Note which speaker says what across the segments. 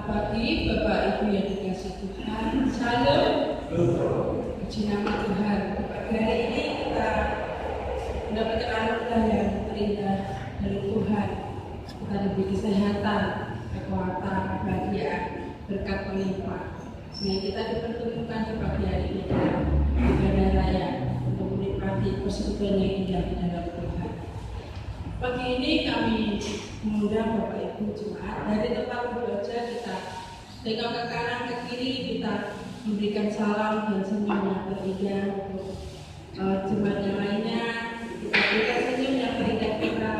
Speaker 1: pagi Bapak Ibu yang dikasih Tuhan. Shalom. Puji nama Tuhan. Pagi hari ini kita mendapatkan anugerah yang terindah dari Tuhan. Kita diberi kesehatan, kekuatan, kebahagiaan, berkat melimpah. Sehingga kita dipertemukan di pagi hari ini dalam ibadah raya untuk menikmati persekutuan yang indah di dalam Tuhan. Pagi ini kami mengundang Bapak Ibu Jemaat dari tempat berdoa kita tengok ke kanan ke kiri, kita memberikan salam dan senyum yang berindah untuk jemaat yang lainnya. Kita berikan senyum yang berindah kita.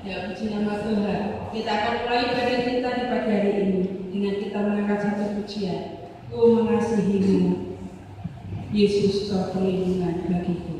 Speaker 1: Ya, puji nama Tuhan. Kita akan mulai ibadah kita di pagi hari ini dengan kita mengangkat satu pujian. Ku mengasihimu, Yesus kau perlindungan bagiku.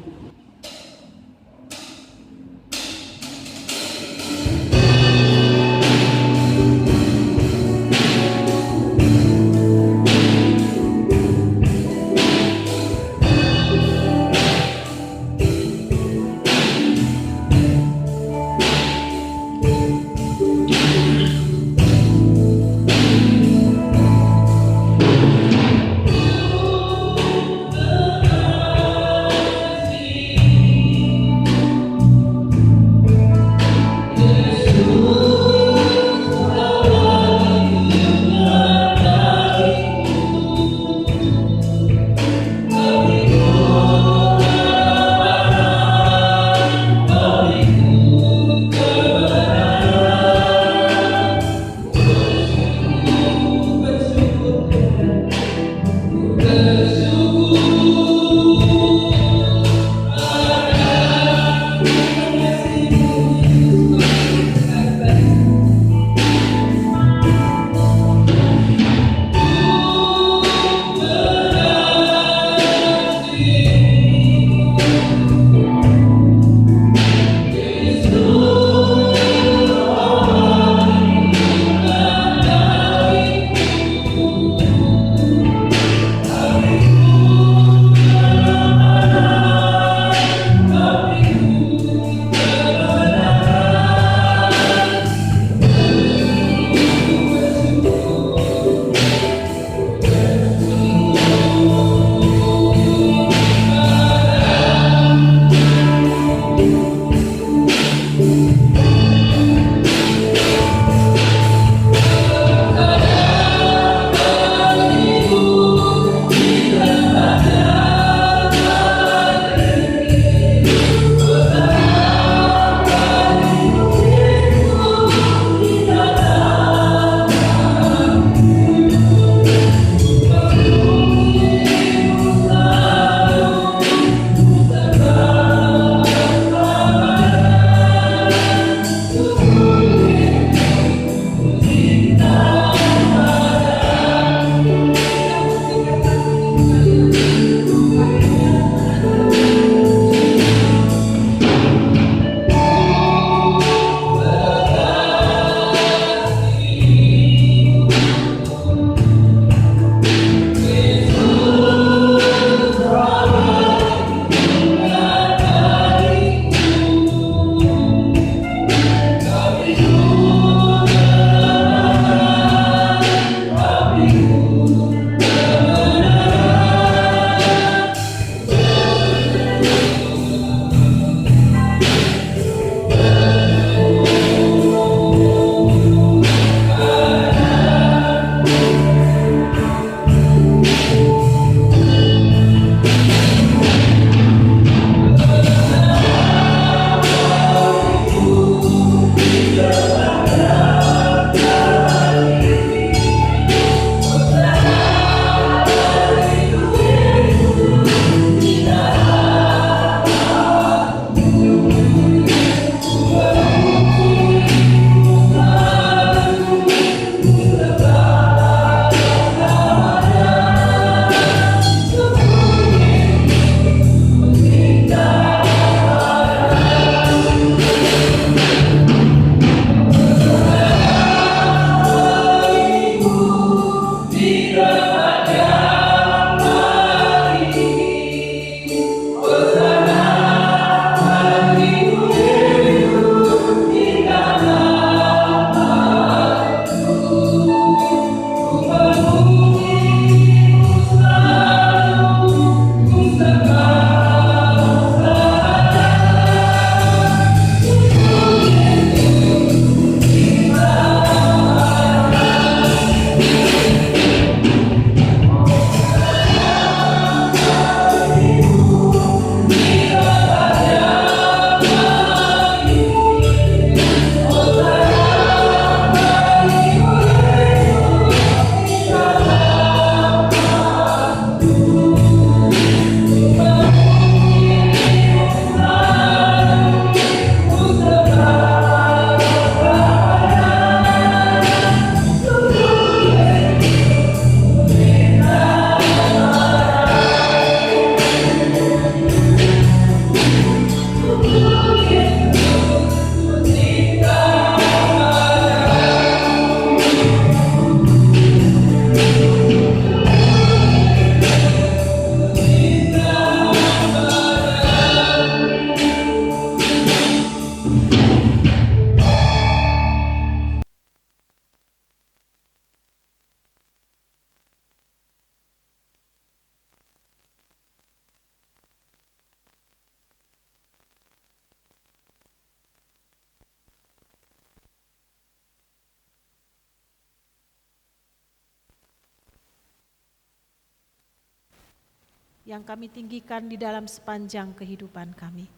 Speaker 2: yang kami tinggikan di dalam sepanjang kehidupan kami.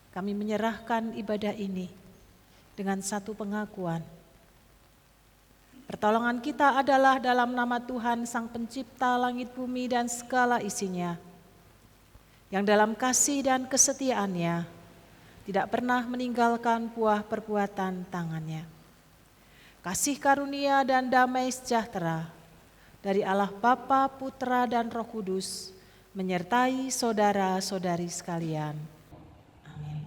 Speaker 2: Kami menyerahkan ibadah ini dengan satu pengakuan. Pertolongan kita adalah dalam nama Tuhan Sang Pencipta langit bumi dan segala isinya, yang dalam kasih dan kesetiaannya tidak pernah meninggalkan buah perbuatan tangannya. Kasih karunia dan damai sejahtera dari Allah Bapa, Putra, dan Roh Kudus menyertai saudara-saudari sekalian. Amin.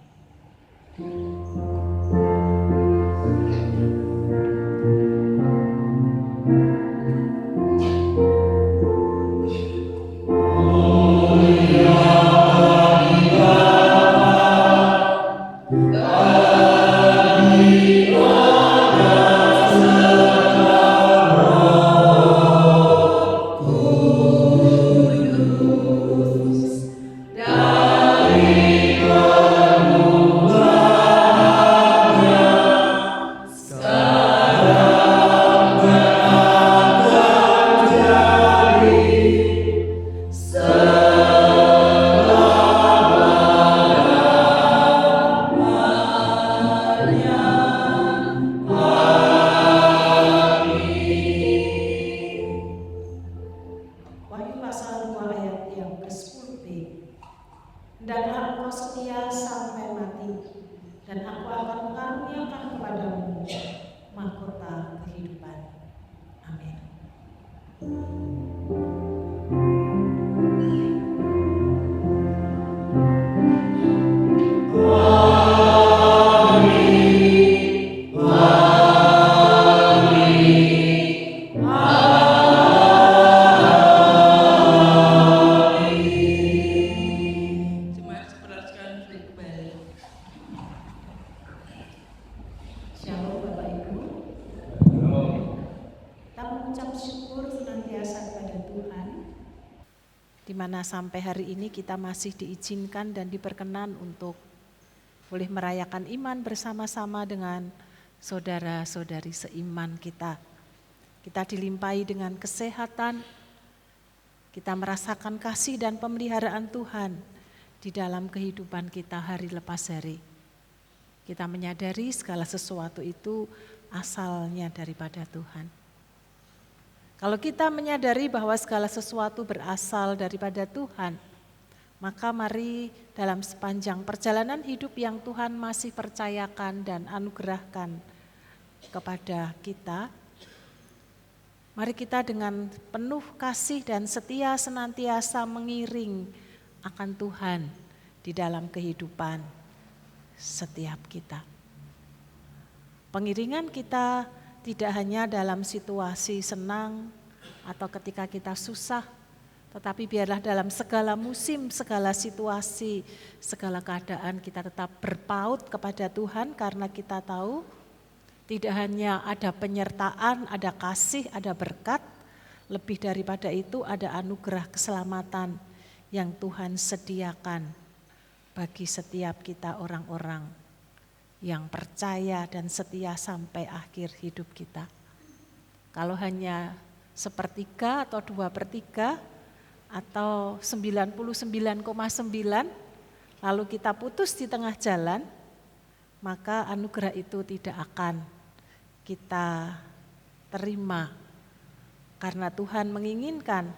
Speaker 2: Sampai hari ini kita masih diizinkan dan diperkenan untuk boleh merayakan iman bersama-sama dengan saudara-saudari seiman kita. Kita dilimpahi dengan kesehatan, kita merasakan kasih dan pemeliharaan Tuhan di dalam kehidupan kita hari lepas hari. Kita menyadari segala sesuatu itu asalnya daripada Tuhan. Kalau kita menyadari bahwa segala sesuatu berasal daripada Tuhan, maka mari dalam sepanjang perjalanan hidup yang Tuhan masih percayakan dan anugerahkan kepada kita, mari kita dengan penuh kasih dan setia senantiasa mengiring akan Tuhan di dalam kehidupan setiap kita. Pengiringan kita tidak hanya dalam situasi senang atau ketika kita susah, tetapi biarlah dalam segala musim, segala situasi, segala keadaan kita tetap berpaut kepada Tuhan karena kita tahu tidak hanya ada penyertaan, ada kasih, ada berkat, lebih daripada itu ada anugerah keselamatan yang Tuhan sediakan bagi setiap kita orang-orang yang percaya dan setia sampai akhir hidup kita. Kalau hanya 1/3 atau 2/3 atau 99,9 lalu kita putus di tengah jalan, maka anugerah itu tidak akan kita terima. Karena Tuhan menginginkan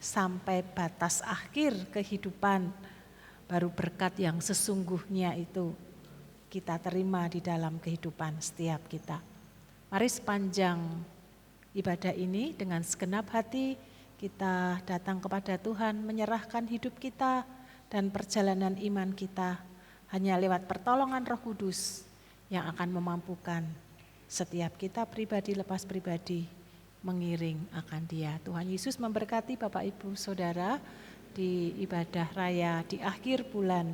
Speaker 2: sampai batas akhir kehidupan baru berkat yang sesungguhnya itu kita terima di dalam kehidupan setiap kita. Mari sepanjang ibadah ini dengan segenap hati kita datang kepada Tuhan, menyerahkan hidup kita dan perjalanan iman kita hanya lewat pertolongan Roh Kudus yang akan memampukan setiap kita pribadi lepas pribadi mengiring akan Dia. Tuhan Yesus memberkati Bapak Ibu Saudara di ibadah raya di akhir bulan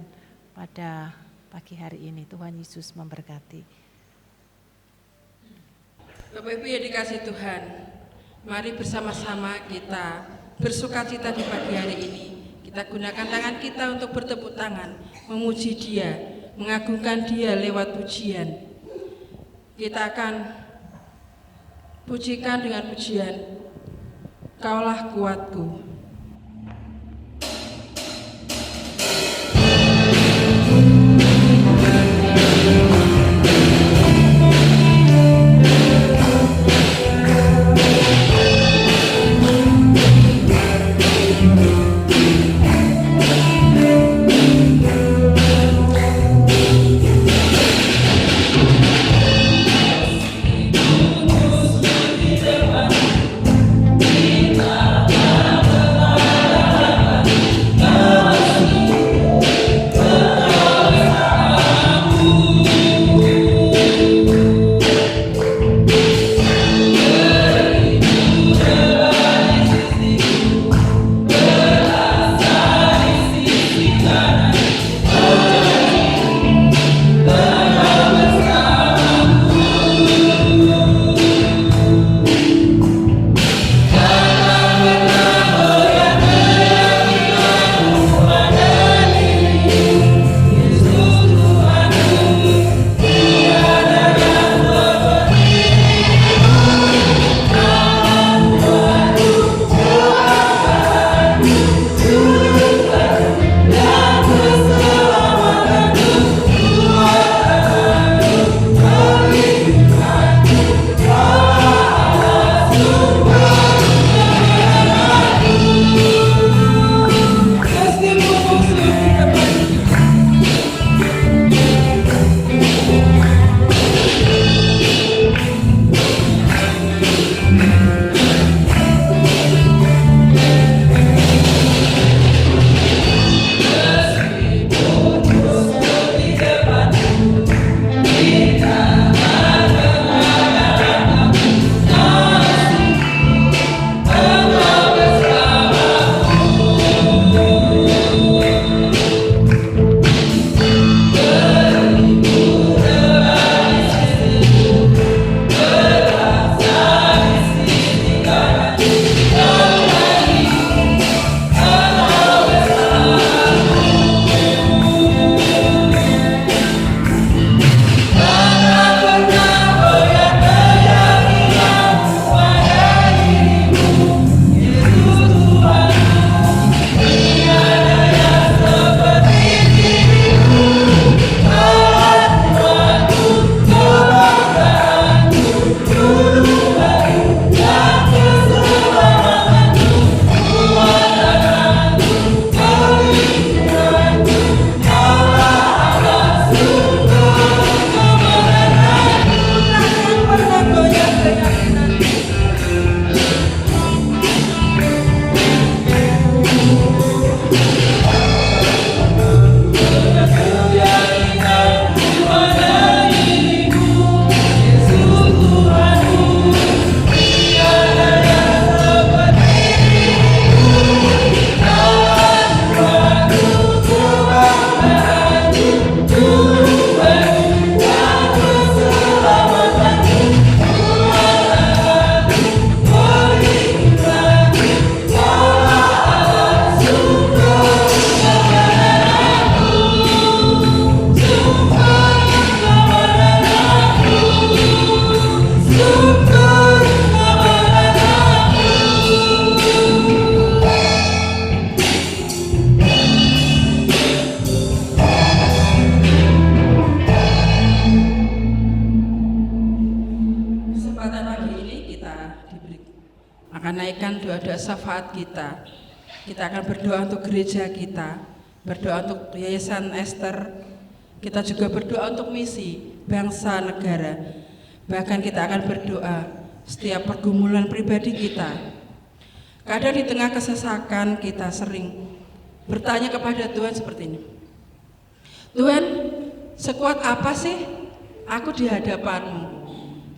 Speaker 2: pada pagi hari ini. Tuhan Yesus memberkati.
Speaker 1: Bapak Ibu yang dikasihi Tuhan, mari bersama-sama kita bersukacita di pagi hari ini. Kita gunakan tangan kita untuk bertepuk tangan, memuji Dia, mengagungkan Dia lewat pujian. Kita akan pujikan dengan pujian, Kaulah kuatku. akan naikkan doa-doa syafaat kita. Kita akan berdoa untuk gereja kita, berdoa untuk Yayasan Esther. Kita juga berdoa untuk misi, bangsa, negara. Bahkan kita akan berdoa setiap pergumulan pribadi kita. Kadang di tengah kesesakan kita sering bertanya kepada Tuhan seperti ini. Tuhan, sekuat apa sih aku di hadapan-Mu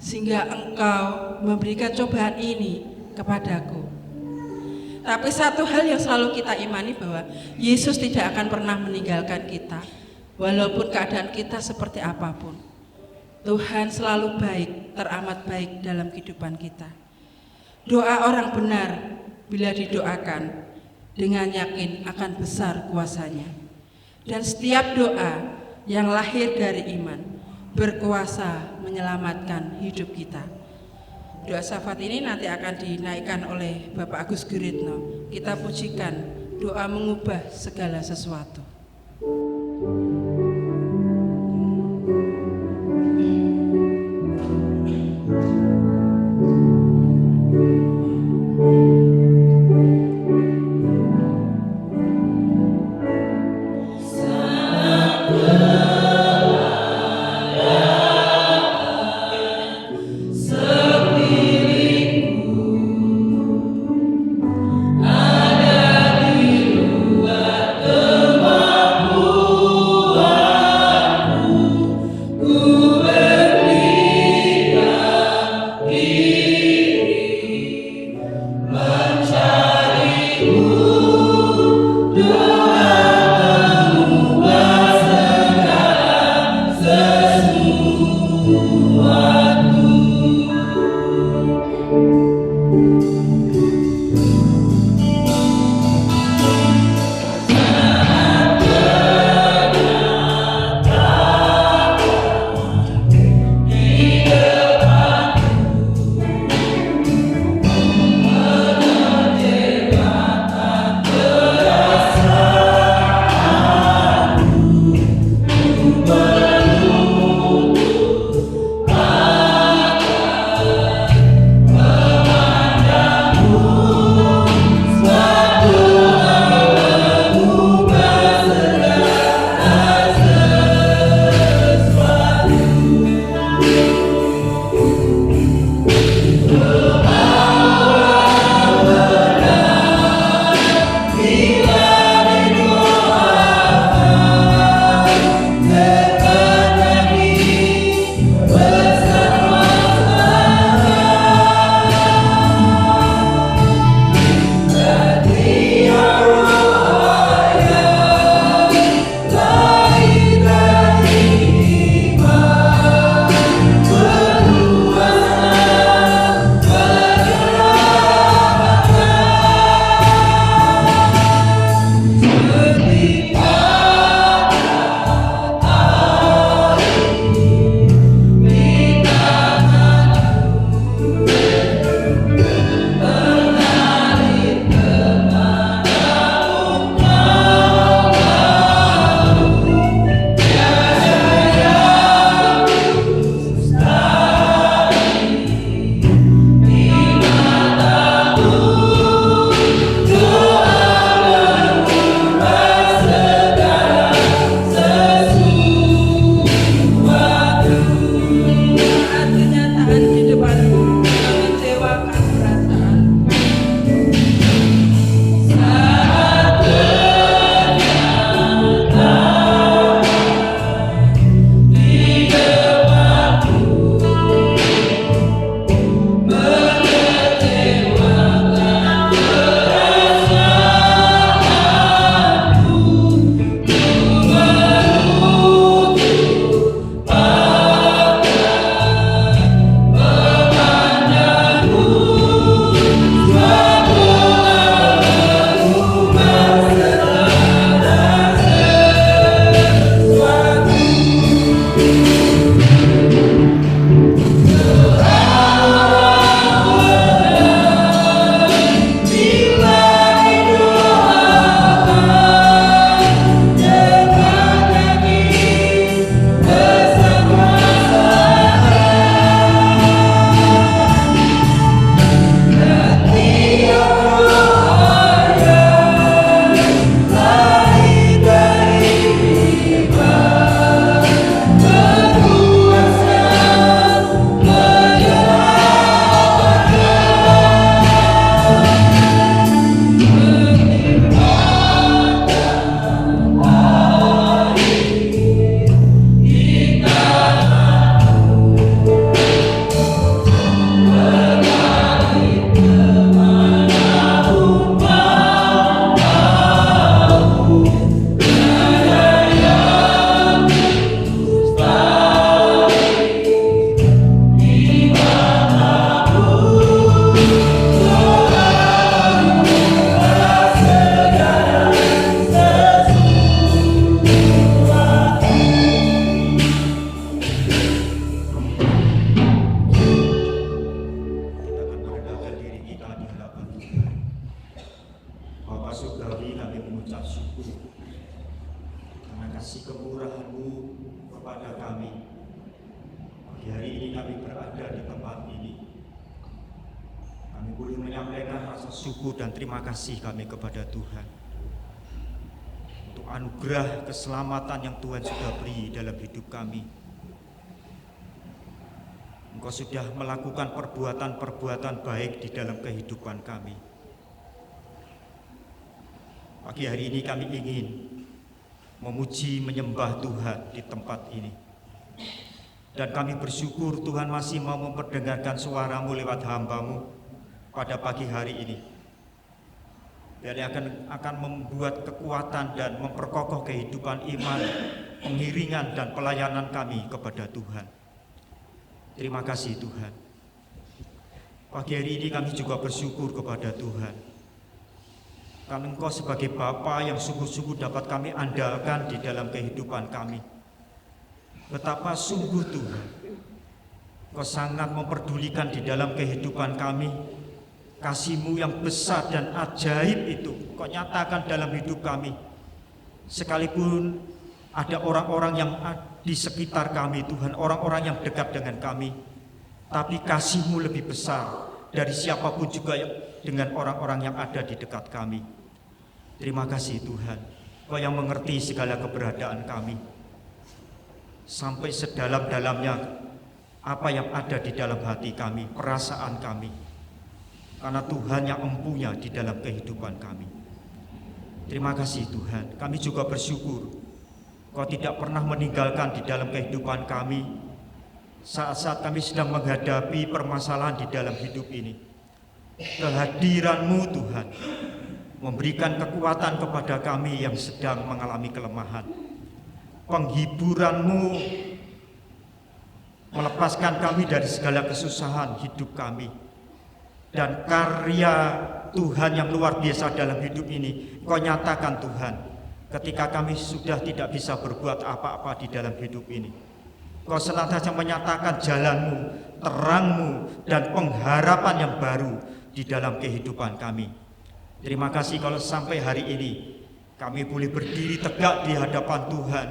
Speaker 1: sehingga Engkau memberikan cobaan ini kepadaku? Tapi satu hal yang selalu kita imani bahwa Yesus tidak akan pernah meninggalkan kita, walaupun keadaan kita seperti apapun. Tuhan selalu baik, teramat baik dalam kehidupan kita. Doa orang benar bila didoakan dengan yakin akan besar kuasanya. Dan setiap doa yang lahir dari iman berkuasa menyelamatkan hidup kita. Doa syafaat ini nanti akan dinaikkan oleh Bapak Agus Guritno. Kita pujikan doa mengubah segala sesuatu.
Speaker 3: Ada di luar kemampuan. kasih kemurahan-Mu kepada kami. Pagi hari ini kami berada di tempat ini. Kami boleh menyampaikan rasa syukur dan terima kasih kami kepada Tuhan untuk anugerah keselamatan yang Tuhan sudah beri dalam hidup kami. Engkau sudah melakukan perbuatan-perbuatan baik di dalam kehidupan kami. Pagi hari ini kami ingin memuji, menyembah Tuhan di tempat ini. Dan kami bersyukur Tuhan masih mau memperdengarkan suara-Mu lewat hamba-Mu pada pagi hari ini. Biar akan membuat kekuatan dan memperkokoh kehidupan iman, pengiringan dan pelayanan kami kepada Tuhan. Terima kasih Tuhan. Pagi hari ini kami juga bersyukur kepada Tuhan. Karena Engkau sebagai Bapa yang sungguh-sungguh dapat kami andalkan di dalam kehidupan kami. Betapa sungguh Tuhan, Engkau sangat memperdulikan di dalam kehidupan kami. Kasih-Mu yang besar dan ajaib itu Engkau nyatakan dalam hidup kami. Sekalipun ada orang-orang yang di sekitar kami Tuhan, orang-orang yang dekat dengan kami, tapi kasih-Mu lebih besar dari siapapun juga dengan orang-orang yang ada di dekat kami. Terima kasih Tuhan, Kau yang mengerti segala keberadaan kami, sampai sedalam-dalamnya apa yang ada di dalam hati kami, perasaan kami, karena Tuhan yang empunya di dalam kehidupan kami. Terima kasih Tuhan, kami juga bersyukur Kau tidak pernah meninggalkan di dalam kehidupan kami saat-saat kami sedang menghadapi permasalahan di dalam hidup ini. Kehadiran-Mu Tuhan memberikan kekuatan kepada kami yang sedang mengalami kelemahan. Penghiburan-Mu melepaskan kami dari segala kesusahan hidup kami. Dan karya Tuhan yang luar biasa dalam hidup ini Kau nyatakan Tuhan ketika kami sudah tidak bisa berbuat apa-apa di dalam hidup ini. Kau senantiasa menyatakan jalan-Mu, terang-Mu, dan pengharapan yang baru di dalam kehidupan kami. Terima kasih kalau sampai hari ini kami boleh berdiri tegak di hadapan Tuhan.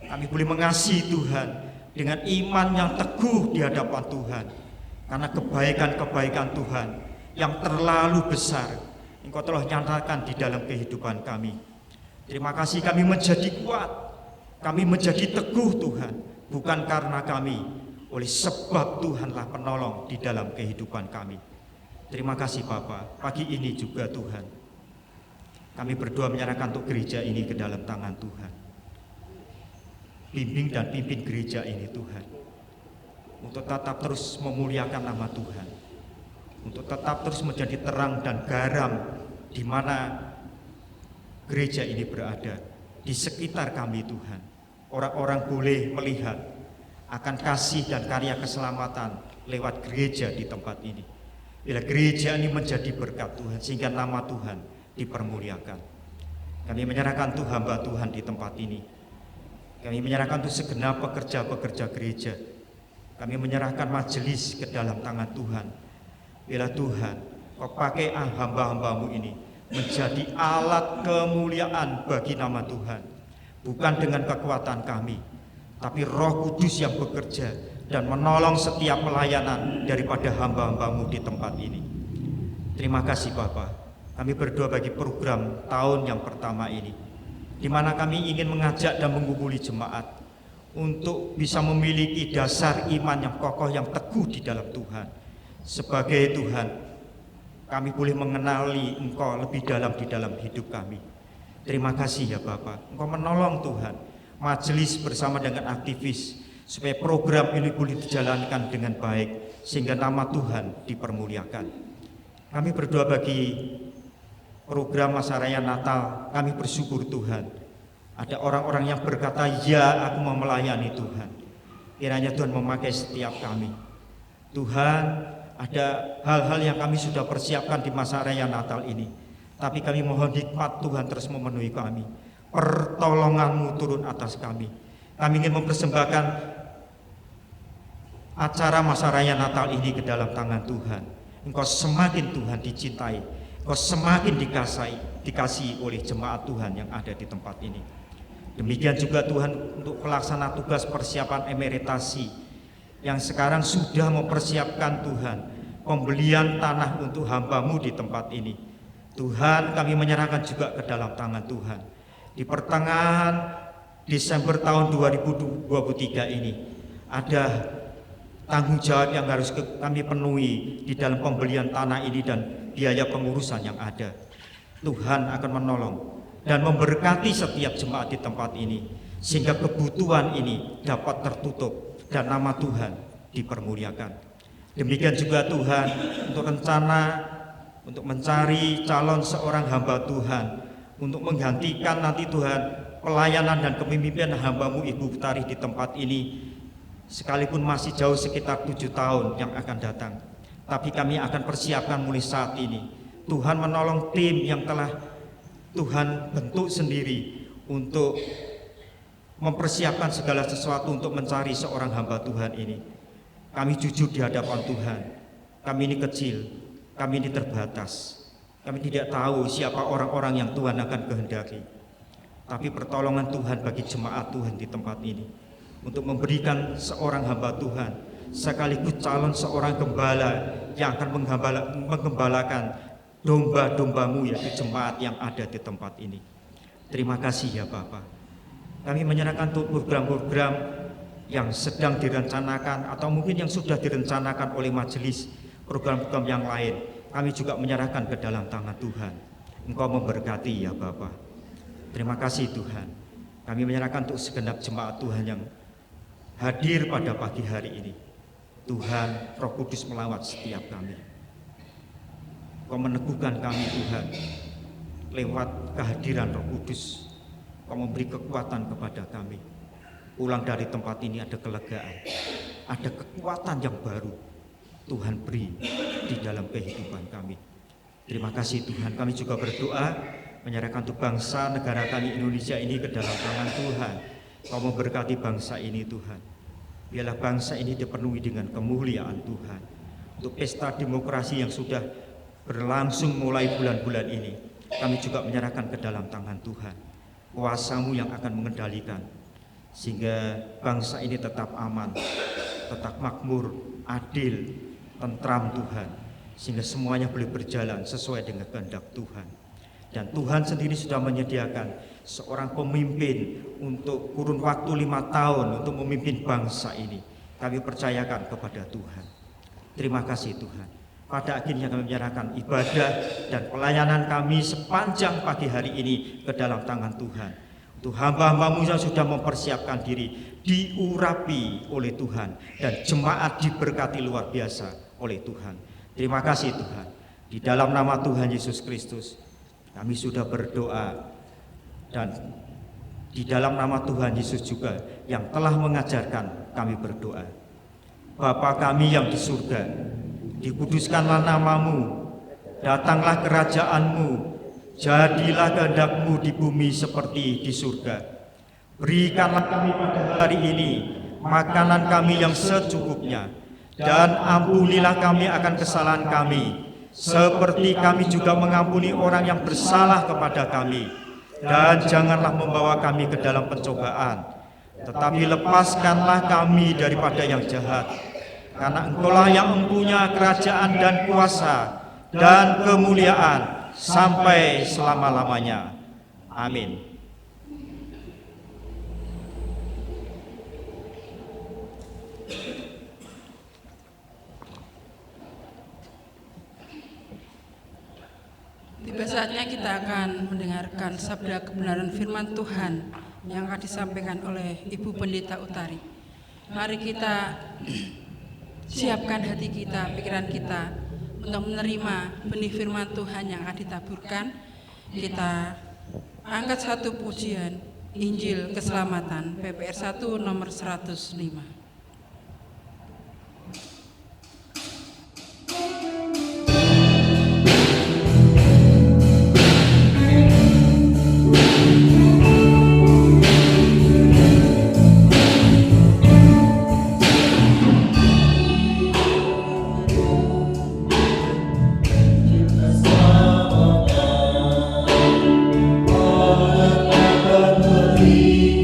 Speaker 3: Kami boleh mengasihi Tuhan dengan iman yang teguh di hadapan Tuhan. Karena kebaikan-kebaikan Tuhan yang terlalu besar Engkau telah nyatakan di dalam kehidupan kami. Terima kasih kami menjadi kuat, kami menjadi teguh Tuhan, bukan karena kami, oleh sebab Tuhanlah penolong di dalam kehidupan kami. Terima kasih Bapa, pagi ini juga Tuhan, kami berdoa menyerahkan untuk gereja ini ke dalam tangan Tuhan. Bimbing dan pimpin gereja ini Tuhan, untuk tetap terus memuliakan nama Tuhan, untuk tetap terus menjadi terang dan garam di mana gereja ini berada, di sekitar kami Tuhan. Orang-orang boleh melihat akan kasih dan karya keselamatan lewat gereja di tempat ini. Bila gereja ini menjadi berkat Tuhan, sehingga nama Tuhan dipermuliakan. Kami menyerahkan Tuhan hamba Tuhan di tempat ini. Kami menyerahkan untuk segenap pekerja-pekerja gereja. Kami menyerahkan majelis ke dalam tangan Tuhan. Bila Tuhan, Kau pakai hamba-hamba-Mu ini menjadi alat kemuliaan bagi nama Tuhan, bukan dengan kekuatan kami, tapi Roh Kudus yang bekerja dan menolong setiap pelayanan daripada hamba-hamba-Mu di tempat ini. Terima kasih Bapa. Kami berdoa bagi program tahun yang pertama ini, di mana kami ingin mengajak dan mengumpuli jemaat untuk bisa memiliki dasar iman yang kokoh, yang teguh di dalam Tuhan. Sebagai Tuhan, kami boleh mengenali Engkau lebih dalam di dalam hidup kami. Terima kasih ya Bapak, Engkau menolong Tuhan majelis bersama dengan aktivis supaya program ini boleh dijalankan dengan baik sehingga nama Tuhan dipermuliakan. Kami berdoa bagi program masa raya Natal. Kami bersyukur Tuhan, ada orang-orang yang berkata, ya aku mau melayani Tuhan. Kiranya Tuhan memakai setiap kami. Tuhan, ada hal-hal yang kami sudah persiapkan di masa raya Natal ini, tapi kami mohon hikmat Tuhan terus memenuhi kami. Pertolongan-Mu turun atas kami. Kami ingin mempersembahkan acara masa raya Natal ini ke dalam tangan Tuhan. Engkau semakin Tuhan dicintai, Engkau semakin dikasihi oleh jemaat Tuhan yang ada di tempat ini. Demikian juga Tuhan untuk pelaksana tugas persiapan emeritasi yang sekarang sudah mempersiapkan Tuhan pembelian tanah untuk hamba-Mu di tempat ini. Tuhan, kami menyerahkan juga ke dalam tangan Tuhan. Di pertengahan Desember tahun 2023 ini ada tanggung jawab yang harus kami penuhi di dalam pembelian tanah ini dan biaya pengurusan yang ada. Tuhan akan menolong dan memberkati setiap jemaat di tempat ini sehingga kebutuhan ini dapat tertutup dan nama Tuhan dipermuliakan. Demikian juga Tuhan untuk rencana untuk mencari calon seorang hamba Tuhan untuk menggantikan nanti Tuhan pelayanan dan kepemimpinan hamba-Mu Ibu Tari di tempat ini, sekalipun masih jauh sekitar 7 tahun yang akan datang, tapi kami akan persiapkan mulai saat ini. Tuhan menolong tim yang telah Tuhan bentuk sendiri untuk mempersiapkan segala sesuatu untuk mencari seorang hamba Tuhan ini. Kami jujur di hadapan Tuhan. Kami ini kecil, kami ini terbatas. Kami tidak tahu siapa orang-orang yang Tuhan akan kehendaki. Tapi pertolongan Tuhan bagi jemaat Tuhan di tempat ini untuk memberikan seorang hamba Tuhan sekaligus calon seorang gembala yang akan menggembalakan domba-domba-Mu, yaitu jemaat yang ada di tempat ini. Terima kasih ya Bapa. Kami menyerahkan untuk program-program yang sedang direncanakan atau mungkin yang sudah direncanakan oleh majelis, program-program yang lain. Kami juga menyerahkan ke dalam tangan Tuhan. Engkau memberkati ya Bapa. Terima kasih Tuhan. Kami menyerahkan untuk segenap jemaat Tuhan yang hadir pada pagi hari ini. Tuhan, Roh Kudus melawat setiap kami. Kau meneguhkan kami Tuhan lewat kehadiran Roh Kudus. Kau memberi kekuatan kepada kami. Pulang dari tempat ini ada kelegaan, ada kekuatan yang baru Tuhan beri di dalam kehidupan kami. Terima kasih Tuhan. Kami juga berdoa menyerahkan untuk bangsa negara kami Indonesia ini ke dalam tangan Tuhan. Kau memberkati bangsa ini Tuhan. Biarlah bangsa ini dipenuhi dengan kemuliaan Tuhan. Untuk pesta demokrasi yang sudah berlangsung mulai bulan-bulan ini, kami juga menyerahkan ke dalam tangan Tuhan. Kuasa-Mu yang akan mengendalikan sehingga bangsa ini tetap aman, tetap makmur, adil, tentram Tuhan, sehingga semuanya boleh berjalan sesuai dengan kehendak Tuhan. Dan Tuhan sendiri sudah menyediakan seorang pemimpin untuk kurun waktu 5 tahun untuk memimpin bangsa ini. Kami percayakan kepada Tuhan. Terima kasih Tuhan. Pada akhirnya kami menyerahkan ibadah dan pelayanan kami sepanjang pagi hari ini ke dalam tangan Tuhan. Untuk hamba-hamba-Mu yang sudah mempersiapkan diri, diurapi oleh Tuhan, dan jemaat diberkati luar biasa oleh Tuhan. Terima kasih Tuhan. Di dalam nama Tuhan Yesus Kristus kami sudah berdoa, dan di dalam nama Tuhan Yesus juga yang telah mengajarkan kami berdoa. Bapa kami yang di surga, dikuduskanlah nama-Mu, datanglah kerajaan-Mu, jadilah kehendak-Mu di bumi seperti di surga. Berikanlah kami pada hari ini makanan kami yang secukupnya, dan ampunilah kami akan kesalahan kami, seperti kami juga mengampuni orang yang bersalah kepada kami. Dan janganlah membawa kami ke dalam pencobaan, tetapi lepaskanlah kami daripada yang jahat. Karena Engkaulah yang mempunyai kerajaan dan kuasa dan kemuliaan sampai selama-lamanya. Amin.
Speaker 1: Tiba saatnya kita akan mendengarkan sabda kebenaran firman Tuhan yang akan disampaikan oleh Ibu Pendeta Utari. Mari kita siapkan hati kita, pikiran kita untuk menerima benih firman Tuhan yang akan ditaburkan. Kita angkat satu pujian Injil Keselamatan PPR 1 nomor 105.
Speaker 4: Beri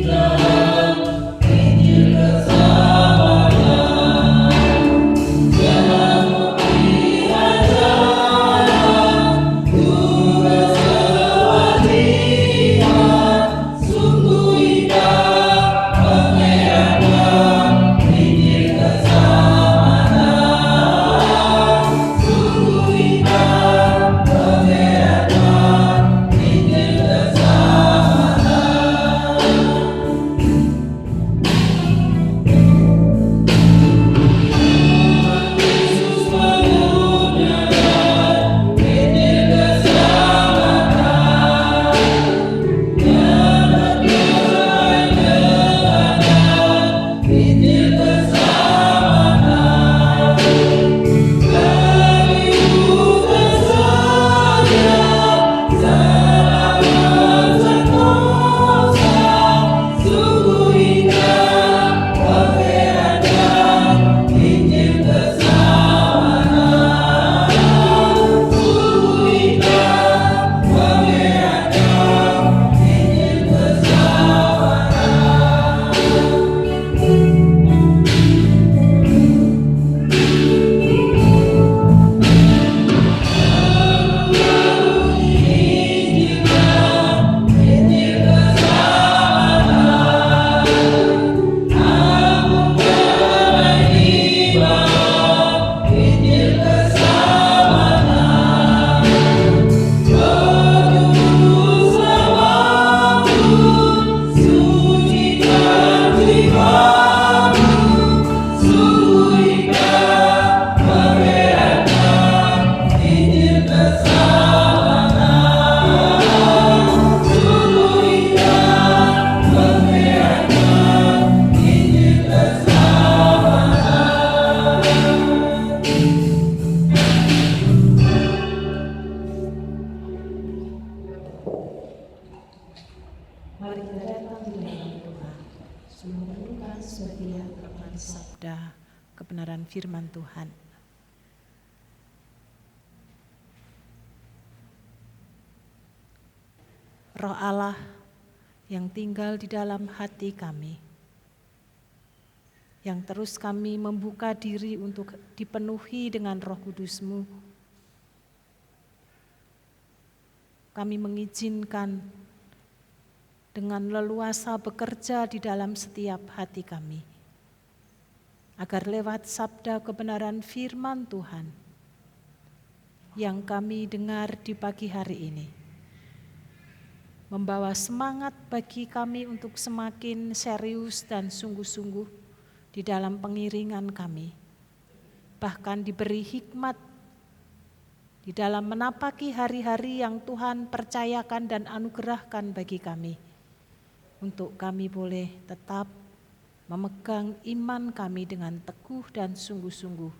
Speaker 2: kita datang di dalam Tuhan, memerlukan sebagian kebenaran sabda, kebenaran firman Tuhan. Roh Allah yang tinggal di dalam hati kami, yang terus kami membuka diri untuk dipenuhi dengan Roh Kudus-Mu. Kami mengizinkan dengan leluasa bekerja di dalam setiap hati kami, agar lewat sabda kebenaran firman Tuhan yang kami dengar di pagi hari ini, membawa semangat bagi kami untuk semakin serius dan sungguh-sungguh di dalam pengiringan kami, bahkan diberi hikmat di dalam menapaki hari-hari yang Tuhan percayakan dan anugerahkan bagi kami, untuk kami boleh tetap memegang iman kami dengan teguh dan sungguh-sungguh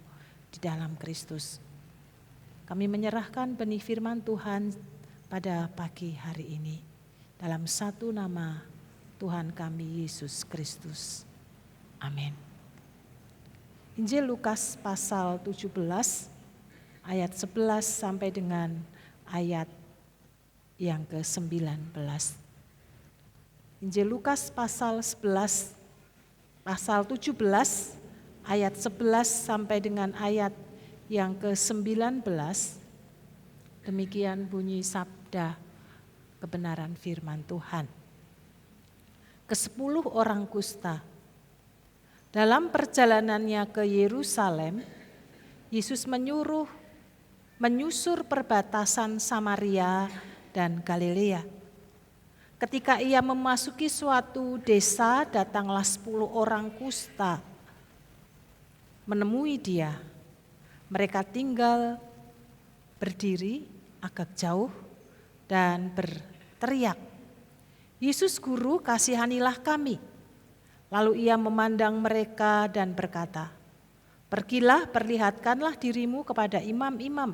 Speaker 2: di dalam Kristus. Kami menyerahkan benih firman Tuhan pada pagi hari ini, dalam satu nama Tuhan kami Yesus Kristus. Amin. Injil Lukas pasal 17 ayat 11 sampai dengan ayat yang ke-19. Injil Lukas pasal 17 ayat 11 sampai dengan ayat yang ke-19. Demikian bunyi sabda kebenaran firman Tuhan. Ke-10 orang kusta. Dalam perjalanannya ke Yerusalem, Yesus menyusur perbatasan Samaria dan Galilea. Ketika ia memasuki suatu desa, datanglah 10 orang kusta menemui dia. Mereka tinggal berdiri agak jauh dan berteriak, "Yesus Guru, kasihanilah kami." Lalu ia memandang mereka dan berkata, "Pergilah, perlihatkanlah dirimu kepada imam-imam."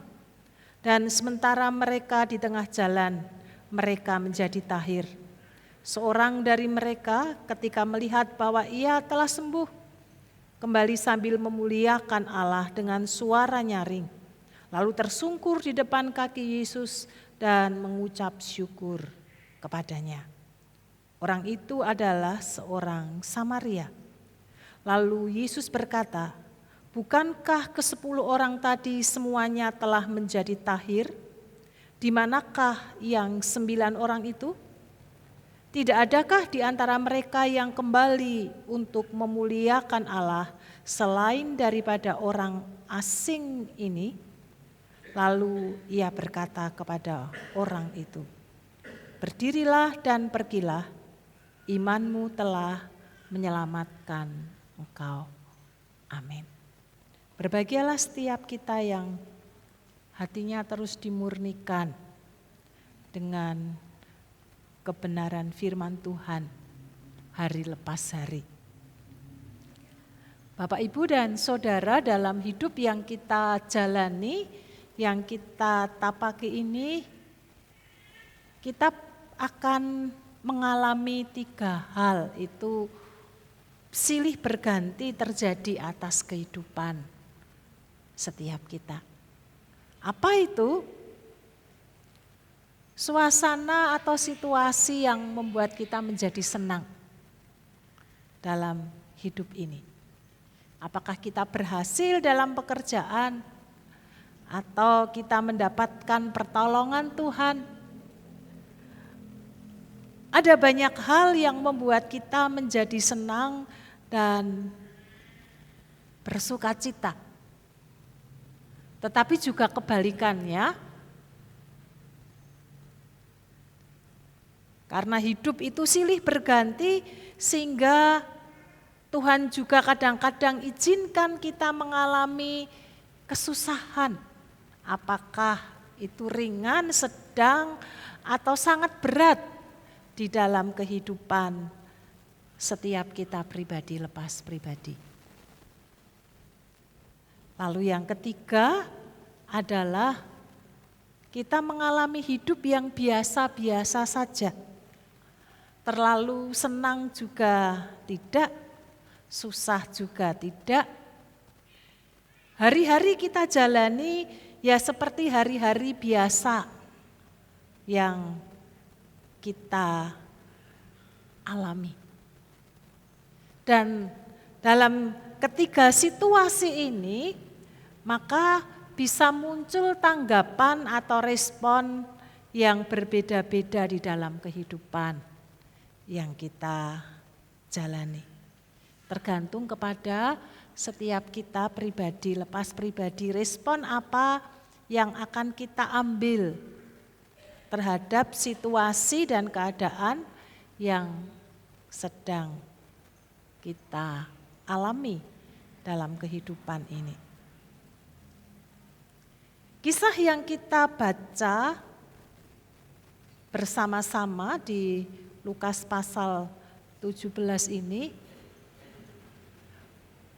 Speaker 2: Dan sementara mereka di tengah jalan, mereka menjadi tahir. Seorang dari mereka ketika melihat bahwa ia telah sembuh, kembali sambil memuliakan Allah dengan suara nyaring. Lalu tersungkur di depan kaki Yesus dan mengucap syukur kepadanya. Orang itu adalah seorang Samaria. Lalu Yesus berkata, "Bukankah ke-10 orang tadi semuanya telah menjadi tahir? Di manakah yang 9 orang itu? Tidak adakah di antara mereka yang kembali untuk memuliakan Allah selain daripada orang asing ini?" Lalu ia berkata kepada orang itu, "Berdirilah dan pergilah, imanmu telah menyelamatkan engkau." Amin. Berbahagialah setiap kita yang hatinya terus dimurnikan dengan kebenaran firman Tuhan hari lepas hari. Bapak, Ibu, dan Saudara, dalam hidup yang kita jalani, yang kita tapaki ini, kita akan mengalami 3 hal, itu silih berganti terjadi atas kehidupan setiap kita. Apa itu? Suasana atau situasi yang membuat kita menjadi senang dalam hidup ini. Apakah kita berhasil dalam pekerjaan, atau kita mendapatkan pertolongan Tuhan? Ada banyak hal yang membuat kita menjadi senang dan bersukacita. Tetapi juga kebalikannya, karena hidup itu silih berganti, sehingga Tuhan juga kadang-kadang izinkan kita mengalami kesusahan. Apakah itu ringan, sedang, atau sangat berat di dalam kehidupan setiap kita pribadi lepas pribadi. Lalu yang ketiga adalah kita mengalami hidup yang biasa-biasa saja. terlalu senang juga tidak, susah juga tidak. Hari-hari kita jalani ya seperti hari-hari biasa yang kita alami. Dan dalam ketiga situasi ini, maka bisa muncul tanggapan atau respon yang berbeda-beda di dalam kehidupan yang kita jalani. Tergantung kepada setiap kita pribadi, lepas pribadi, respon apa yang akan kita ambil terhadap situasi dan keadaan yang sedang kita alami dalam kehidupan ini. Kisah yang kita baca bersama-sama di Lukas pasal 17 ini,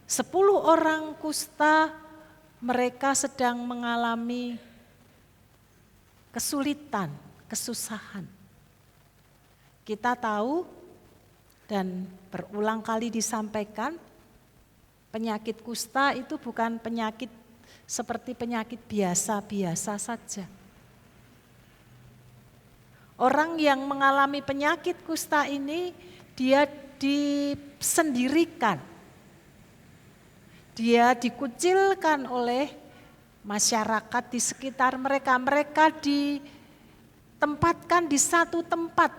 Speaker 2: 10 orang kusta mereka sedang mengalami kesulitan, kesusahan. Kita tahu dan berulang kali disampaikan, penyakit kusta itu bukan penyakit seperti penyakit biasa-biasa saja. Orang yang mengalami penyakit kusta ini, dia disendirikan. Dia dikucilkan oleh masyarakat di sekitar mereka. Mereka ditempatkan di satu tempat.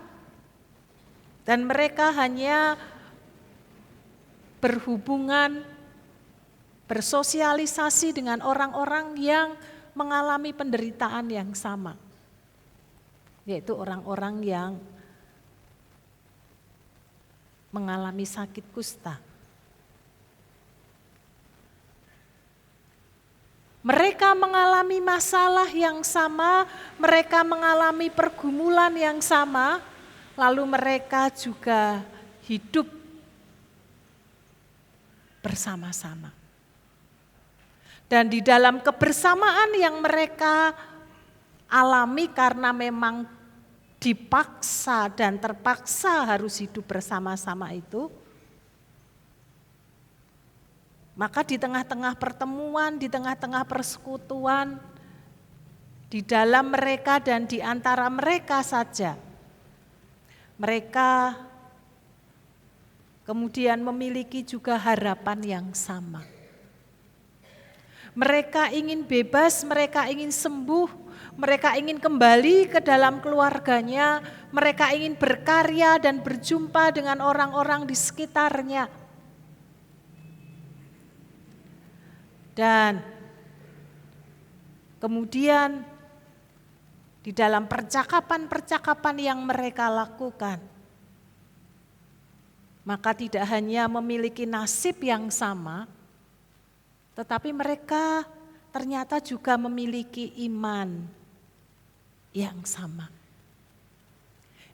Speaker 2: Dan mereka hanya berhubungan, bersosialisasi dengan orang-orang yang mengalami penderitaan yang sama. Yaitu orang-orang yang mengalami sakit kusta. Mereka mengalami masalah yang sama, mereka mengalami pergumulan yang sama, lalu mereka juga hidup bersama-sama. Dan di dalam kebersamaan yang mereka alami karena memang dipaksa dan terpaksa harus hidup bersama-sama itu, maka di tengah-tengah pertemuan, di tengah-tengah persekutuan, di dalam mereka dan di antara mereka saja, mereka kemudian memiliki juga harapan yang sama. Mereka ingin bebas, mereka ingin sembuh, mereka ingin kembali ke dalam keluarganya, mereka ingin berkarya dan berjumpa dengan orang-orang di sekitarnya. Dan kemudian di dalam percakapan-percakapan yang mereka lakukan, maka tidak hanya memiliki nasib yang sama, tetapi mereka ternyata juga memiliki iman yang sama.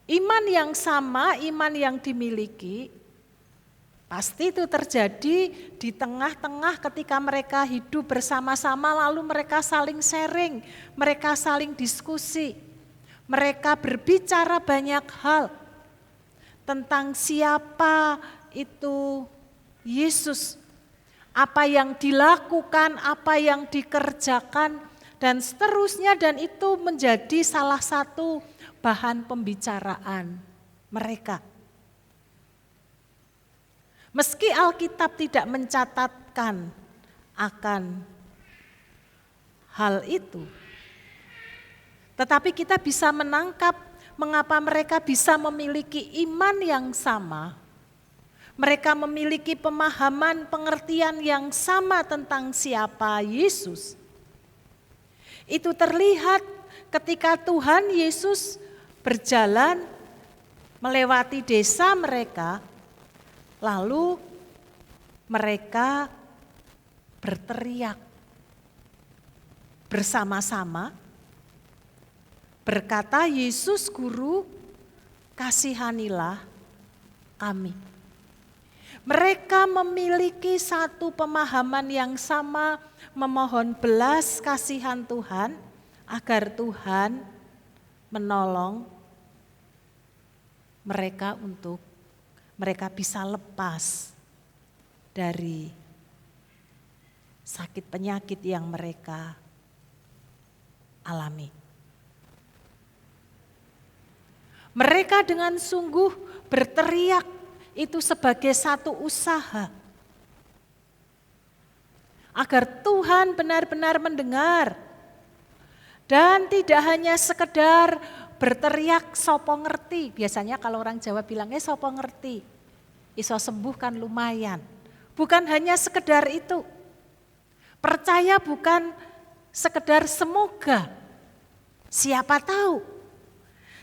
Speaker 2: Iman yang sama, iman yang dimiliki, pasti itu terjadi di tengah-tengah ketika mereka hidup bersama-sama, lalu mereka saling sharing, mereka saling diskusi, mereka berbicara banyak hal tentang siapa itu Yesus, apa yang dilakukan, apa yang dikerjakan, dan seterusnya, dan itu menjadi salah satu bahan pembicaraan mereka. Meski Alkitab tidak mencatatkan akan hal itu, tetapi kita bisa menangkap mengapa mereka bisa memiliki iman yang sama. Mereka memiliki pemahaman, pengertian yang sama tentang siapa Yesus. Itu terlihat ketika Tuhan Yesus berjalan melewati desa mereka, lalu mereka berteriak bersama-sama, berkata, "Yesus Guru, kasihanilah kami." Mereka memiliki satu pemahaman yang sama, memohon belas kasihan Tuhan agar Tuhan menolong mereka untuk mereka bisa lepas dari sakit penyakit yang mereka alami. Mereka dengan sungguh berteriak itu sebagai satu usaha agar Tuhan benar-benar mendengar dan tidak hanya sekedar berteriak sopo ngerti. Biasanya kalau orang Jawa bilangnya sopo ngerti, iso sembuh kan lumayan. Bukan hanya sekedar itu. Percaya bukan sekedar semoga, siapa tahu.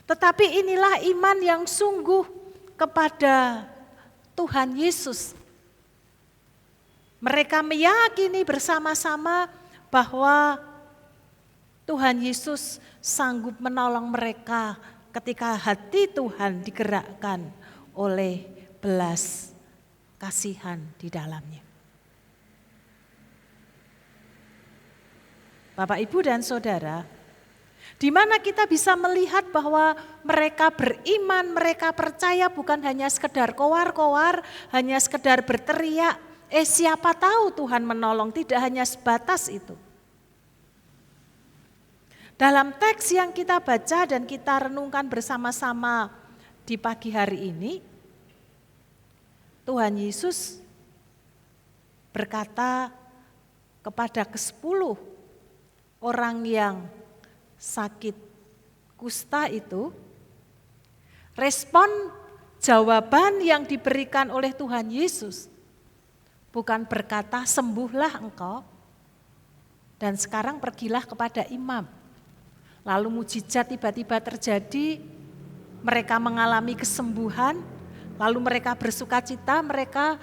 Speaker 2: Tetapi inilah iman yang sungguh kepada Tuhan Yesus. Mereka meyakini bersama-sama bahwa Tuhan Yesus sanggup menolong mereka ketika hati Tuhan digerakkan oleh belas kasihan di dalamnya. Bapak, Ibu, dan Saudara, di mana kita bisa melihat bahwa mereka beriman, mereka percaya bukan hanya sekedar kowar-kowar, hanya sekedar berteriak, siapa tahu Tuhan menolong, tidak hanya sebatas itu. Dalam teks yang kita baca dan kita renungkan bersama-sama di pagi hari ini, Tuhan Yesus berkata kepada ke-10 orang yang sakit kusta itu, respon jawaban yang diberikan oleh Tuhan Yesus bukan berkata sembuhlah engkau dan sekarang pergilah kepada imam. Lalu mujizat tiba-tiba terjadi, mereka mengalami kesembuhan, lalu mereka bersukacita, mereka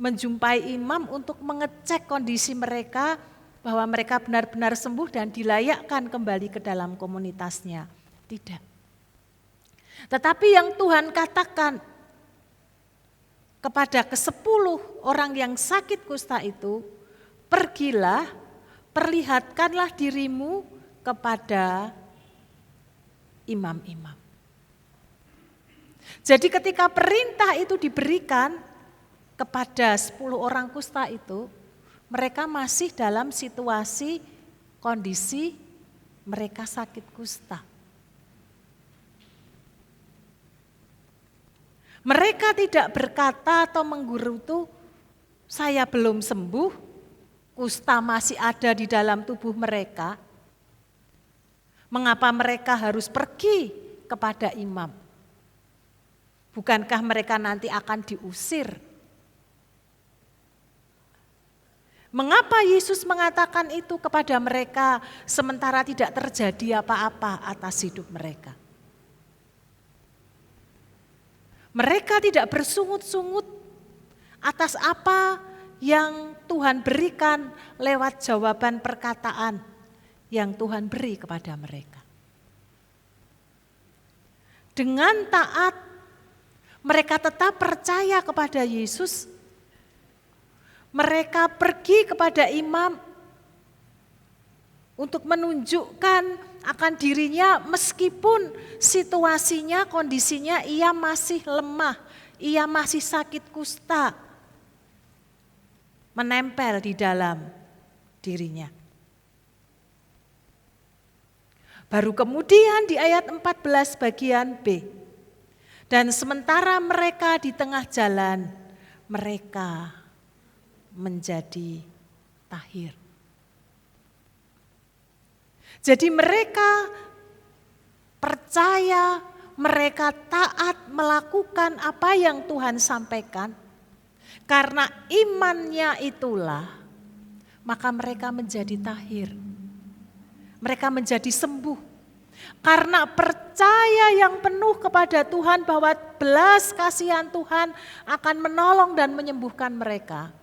Speaker 2: menjumpai imam untuk mengecek kondisi mereka, bahwa mereka benar-benar sembuh dan dilayakkan kembali ke dalam komunitasnya. Tidak. Tetapi yang Tuhan katakan kepada ke-10 orang yang sakit kusta itu, pergilah, perlihatkanlah dirimu kepada imam-imam. Jadi ketika perintah itu diberikan kepada 10 orang kusta itu, mereka masih dalam situasi kondisi mereka sakit kusta. Mereka tidak berkata atau menggerutu, saya belum sembuh, kusta masih ada di dalam tubuh mereka. Mengapa mereka harus pergi kepada imam? Bukankah mereka nanti akan diusir? Mengapa Yesus mengatakan itu kepada mereka sementara tidak terjadi apa-apa atas hidup mereka? Mereka tidak bersungut-sungut atas apa yang Tuhan berikan lewat jawaban perkataan yang Tuhan beri kepada mereka. Dengan taat, mereka tetap percaya kepada Yesus. Mereka pergi kepada imam untuk menunjukkan akan dirinya meskipun situasinya, kondisinya ia masih lemah, ia masih sakit kusta, menempel di dalam dirinya. Baru kemudian di ayat 14 bagian B, dan sementara mereka di tengah jalan, mereka menjadi tahir. Jadi mereka percaya, mereka taat melakukan apa yang Tuhan sampaikan. Karena imannya itulah, maka mereka menjadi tahir. Mereka menjadi sembuh. Karena percaya yang penuh kepada Tuhan bahwa belas kasihan Tuhan akan menolong dan menyembuhkan mereka.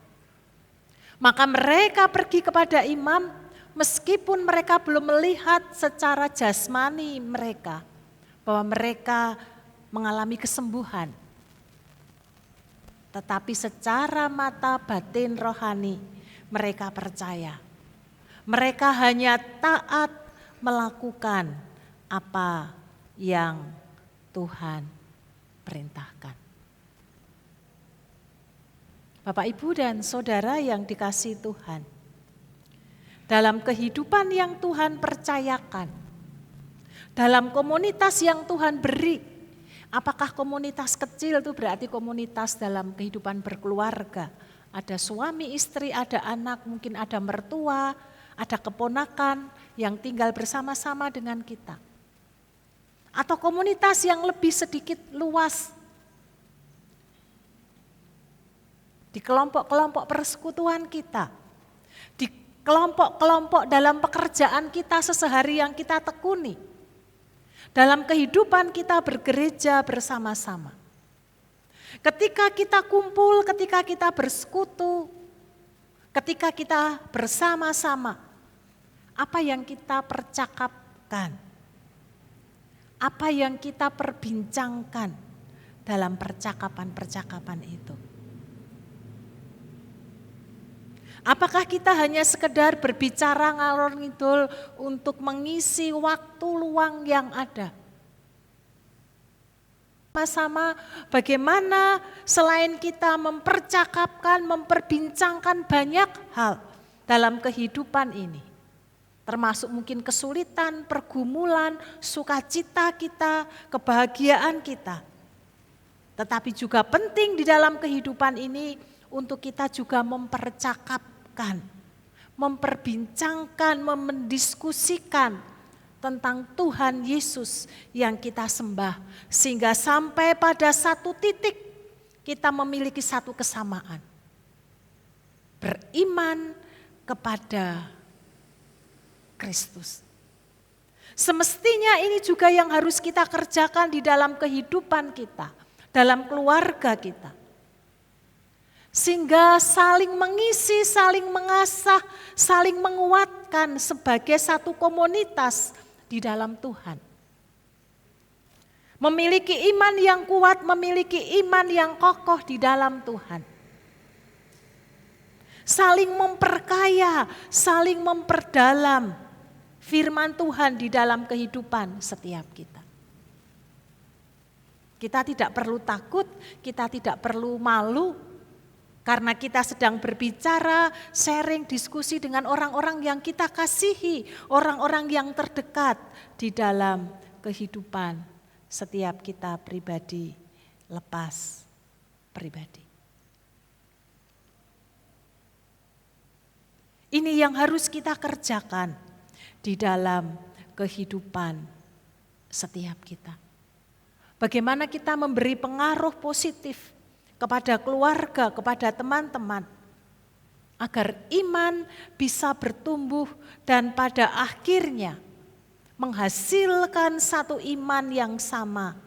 Speaker 2: Maka mereka pergi kepada imam meskipun mereka belum melihat secara jasmani mereka bahwa mereka mengalami kesembuhan. Tetapi secara mata batin rohani mereka percaya. Mereka hanya taat melakukan apa yang Tuhan perintahkan. Bapak, Ibu, dan Saudara yang dikasihi Tuhan, dalam kehidupan yang Tuhan percayakan, dalam komunitas yang Tuhan beri, apakah komunitas kecil itu berarti komunitas dalam kehidupan berkeluarga, ada suami istri, ada anak, mungkin ada mertua, ada keponakan yang tinggal bersama-sama dengan kita. Atau komunitas yang lebih sedikit luas, di kelompok-kelompok persekutuan kita, di kelompok-kelompok dalam pekerjaan kita sesehari yang kita tekuni, dalam kehidupan kita bergereja bersama-sama. Ketika kita kumpul, ketika kita bersekutu, ketika kita bersama-sama, apa yang kita percakapkan, apa yang kita perbincangkan dalam percakapan-percakapan itu. Apakah kita hanya sekedar berbicara ngalor ngidul untuk mengisi waktu luang yang ada? Sama-sama bagaimana selain kita mempercakapkan, memperbincangkan banyak hal dalam kehidupan ini. Termasuk mungkin kesulitan, pergumulan, sukacita kita, kebahagiaan kita. Tetapi juga penting di dalam kehidupan ini untuk kita juga mempercakapkan, memperbincangkan, mendiskusikan tentang Tuhan Yesus yang kita sembah. Sehingga sampai pada satu titik kita memiliki satu kesamaan. Beriman kepada Kristus. Semestinya ini juga yang harus kita kerjakan di dalam kehidupan kita, dalam keluarga kita. Sehingga saling mengisi, saling mengasah, saling menguatkan sebagai satu komunitas di dalam Tuhan. Memiliki iman yang kuat, memiliki iman yang kokoh di dalam Tuhan. Saling memperkaya, saling memperdalam firman Tuhan di dalam kehidupan setiap kita. Kita tidak perlu takut, kita tidak perlu malu, karena kita sedang berbicara, sharing, diskusi dengan orang-orang yang kita kasihi, orang-orang yang terdekat di dalam kehidupan setiap kita pribadi, lepas pribadi. Ini yang harus kita kerjakan di dalam kehidupan setiap kita. Bagaimana kita memberi pengaruh positif kepada keluarga, kepada teman-teman, agar iman bisa bertumbuh dan pada akhirnya menghasilkan satu iman yang sama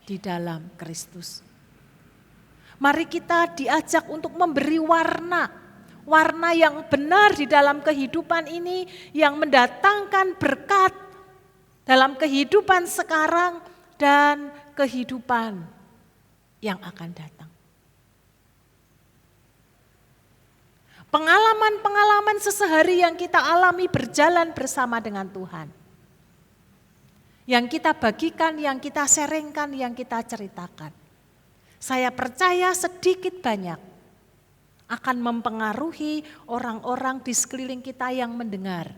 Speaker 2: di dalam Kristus. Mari kita diajak untuk memberi warna yang benar di dalam kehidupan ini, yang mendatangkan berkat dalam kehidupan sekarang dan kehidupan yang akan datang. Pengalaman-pengalaman sesehari yang kita alami berjalan bersama dengan Tuhan. Yang kita bagikan, yang kita sharingkan, yang kita ceritakan. Saya percaya sedikit banyak akan mempengaruhi orang-orang di sekeliling kita yang mendengar.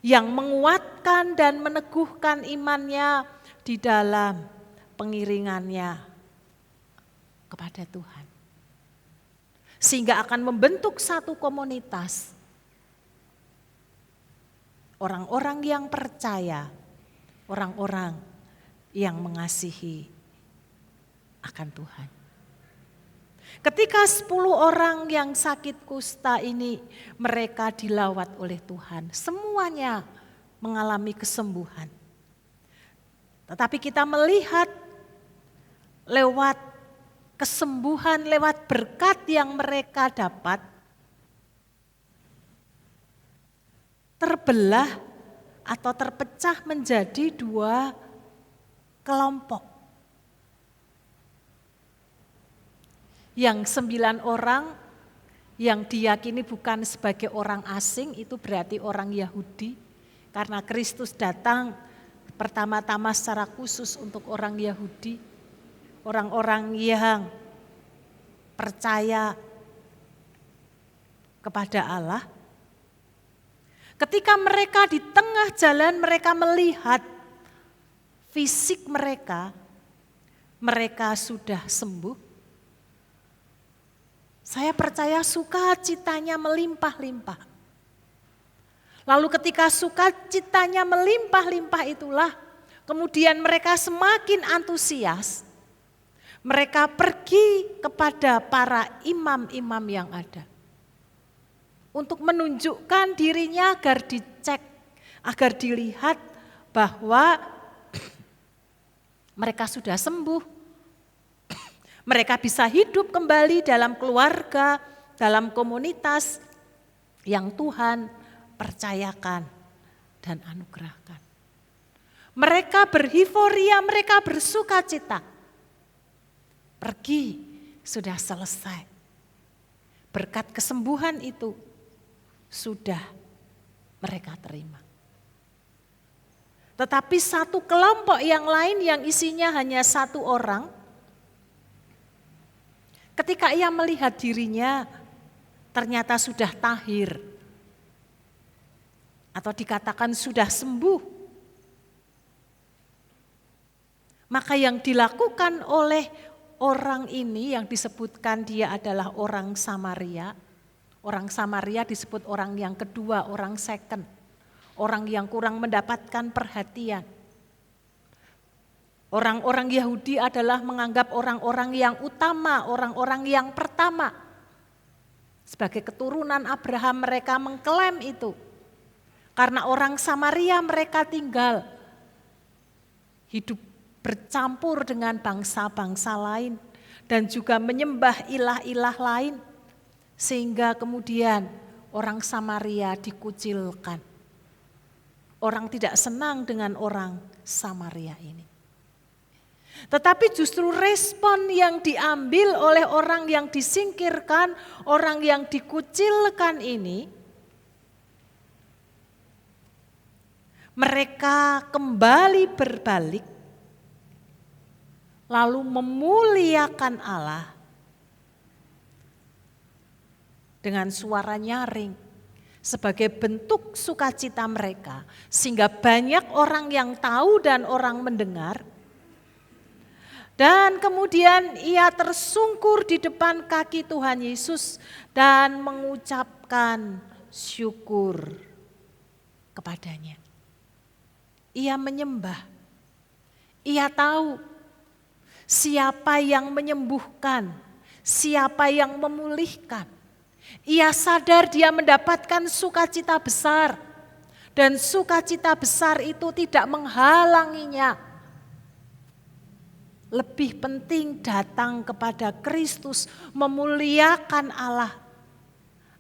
Speaker 2: Yang menguatkan dan meneguhkan imannya di dalam pengiringannya kepada Tuhan. Sehingga akan membentuk satu komunitas. Orang-orang yang percaya, orang-orang yang mengasihi akan Tuhan. Ketika 10 orang yang sakit kusta ini mereka dilawat oleh Tuhan, semuanya mengalami kesembuhan. Tetapi kita melihat lewat kesembuhan, lewat berkat yang mereka dapat, terbelah atau terpecah menjadi 2 kelompok. Yang 9 orang yang diyakini bukan sebagai orang asing, itu berarti orang Yahudi, karena Kristus datang pertama-tama secara khusus untuk orang Yahudi. orang-orang yang percaya kepada Allah, ketika mereka di tengah jalan mereka melihat fisik mereka sudah sembuh, saya percaya sukacitanya melimpah-limpah. Lalu ketika sukacitanya melimpah-limpah itulah, kemudian mereka semakin antusias. Mereka pergi kepada para imam-imam yang ada untuk menunjukkan dirinya agar dicek, agar dilihat bahwa mereka sudah sembuh. Mereka bisa hidup kembali dalam keluarga, dalam komunitas yang Tuhan percayakan dan anugerahkan. Mereka berhiforia, mereka bersukacita. Pergi, sudah selesai. Berkat kesembuhan itu sudah mereka terima. Tetapi satu kelompok yang lain yang isinya hanya satu orang, ketika ia melihat dirinya ternyata sudah tahir atau dikatakan sudah sembuh, maka yang dilakukan oleh orang ini yang disebutkan dia adalah orang Samaria. Orang Samaria disebut orang yang kedua, orang second. Orang yang kurang mendapatkan perhatian. Orang-orang Yahudi adalah menganggap orang-orang yang utama, orang-orang yang pertama. Sebagai keturunan Abraham mereka mengklaim itu. Karena orang Samaria mereka tinggal hidup bercampur dengan bangsa-bangsa lain dan juga menyembah ilah-ilah lain, sehingga kemudian orang Samaria dikucilkan. Orang tidak senang dengan orang Samaria ini. Tetapi justru respon yang diambil oleh orang yang disingkirkan, orang yang dikucilkan ini, mereka kembali berbalik lalu memuliakan Allah dengan suara nyaring sebagai bentuk sukacita mereka, sehingga banyak orang yang tahu dan orang mendengar. Dan kemudian ia tersungkur di depan kaki Tuhan Yesus dan mengucapkan syukur kepadanya. Ia menyembah, ia tahu siapa yang menyembuhkan, siapa yang memulihkan. Ia sadar dia mendapatkan sukacita besar. Dan sukacita besar itu tidak menghalanginya. Lebih penting datang kepada Kristus, memuliakan Allah.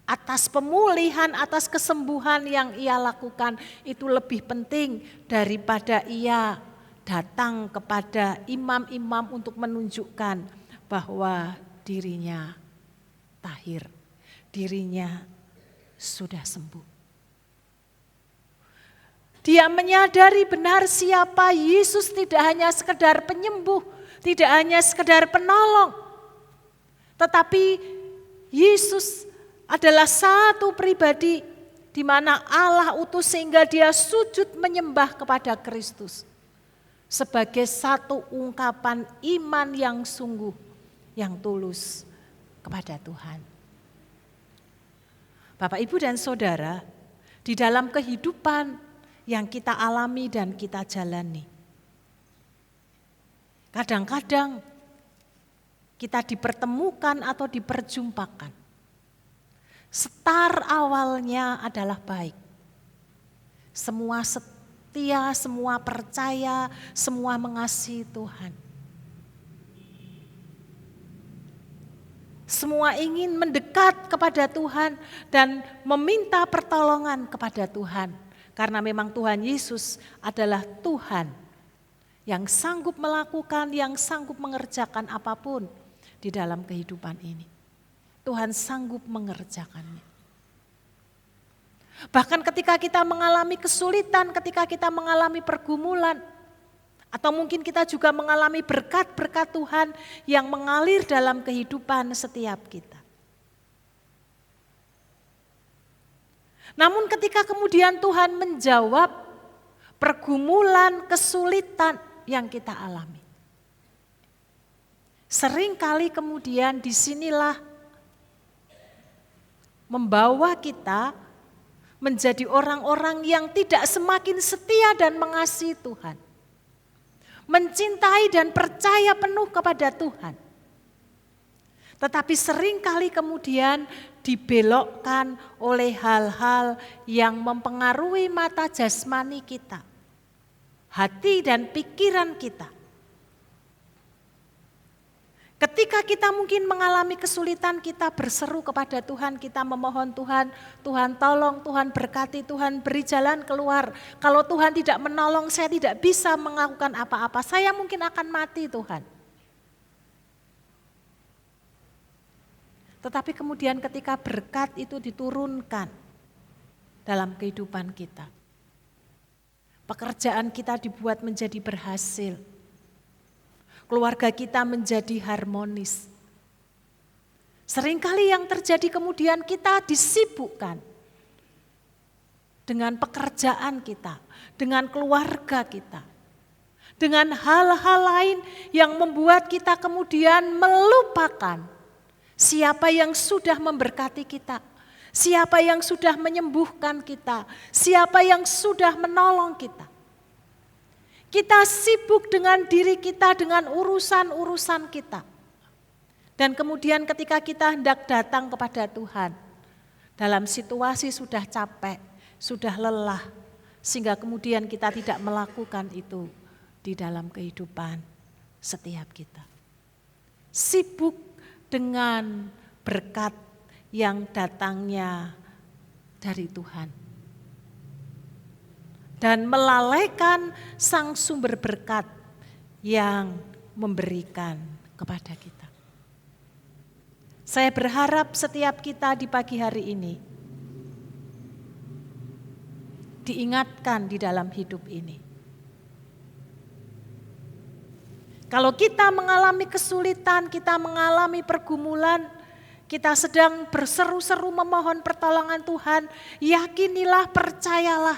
Speaker 2: Atas pemulihan, atas kesembuhan yang ia lakukan, itu lebih penting daripada ia datang kepada imam-imam untuk menunjukkan bahwa dirinya tahir, dirinya sudah sembuh. Dia menyadari benar siapa Yesus, tidak hanya sekedar penyembuh, tidak hanya sekedar penolong, tetapi Yesus adalah satu pribadi di mana Allah utus sehingga dia sujud menyembah kepada Kristus. Sebagai satu ungkapan iman yang sungguh, yang tulus kepada Tuhan. Bapak, Ibu, dan Saudara, di dalam kehidupan yang kita alami dan kita jalani, kadang-kadang kita dipertemukan atau diperjumpakan. Start awalnya adalah baik. Semua setia, semua percaya, semua mengasihi Tuhan. Semua ingin mendekat kepada Tuhan dan meminta pertolongan kepada Tuhan. Karena memang Tuhan Yesus adalah Tuhan yang sanggup melakukan, yang sanggup mengerjakan apapun di dalam kehidupan ini. Tuhan sanggup mengerjakannya. Bahkan ketika kita mengalami kesulitan, ketika kita mengalami pergumulan, Atau mungkin kita juga mengalami berkat-berkat Tuhan yang mengalir dalam kehidupan setiap kita. Namun ketika kemudian Tuhan menjawab pergumulan, kesulitan yang kita alami, seringkali kemudian disinilah membawa kita menjadi orang-orang yang tidak semakin setia dan mengasihi Tuhan, mencintai dan percaya penuh kepada Tuhan. Tetapi seringkali kemudian dibelokkan oleh hal-hal yang mempengaruhi mata jasmani kita, hati dan pikiran kita. Ketika kita mungkin mengalami kesulitan, kita berseru kepada Tuhan, kita memohon Tuhan, Tuhan tolong, Tuhan berkati, Tuhan beri jalan keluar. Kalau Tuhan tidak menolong, saya tidak bisa melakukan apa-apa, saya mungkin akan mati Tuhan. Tetapi kemudian ketika berkat itu diturunkan dalam kehidupan kita, pekerjaan kita dibuat menjadi berhasil, keluarga kita menjadi harmonis. Seringkali yang terjadi kemudian kita disibukkan dengan pekerjaan kita, dengan keluarga kita, dengan hal-hal lain yang membuat kita kemudian melupakan siapa yang sudah memberkati kita, siapa yang sudah menyembuhkan kita, siapa yang sudah menolong kita. Kita sibuk dengan diri kita, dengan urusan-urusan kita. Dan kemudian ketika kita hendak datang kepada Tuhan, dalam situasi sudah capek, sudah lelah, sehingga kemudian kita tidak melakukan itu di dalam kehidupan setiap kita. Sibuk dengan berkat yang datangnya dari Tuhan. Dan melalaikan sang sumber berkat yang memberikan kepada kita. Saya berharap setiap kita di pagi hari ini diingatkan di dalam hidup ini. Kalau kita mengalami kesulitan, kita mengalami pergumulan, kita sedang berseru-seru memohon pertolongan Tuhan, yakinilah, percayalah,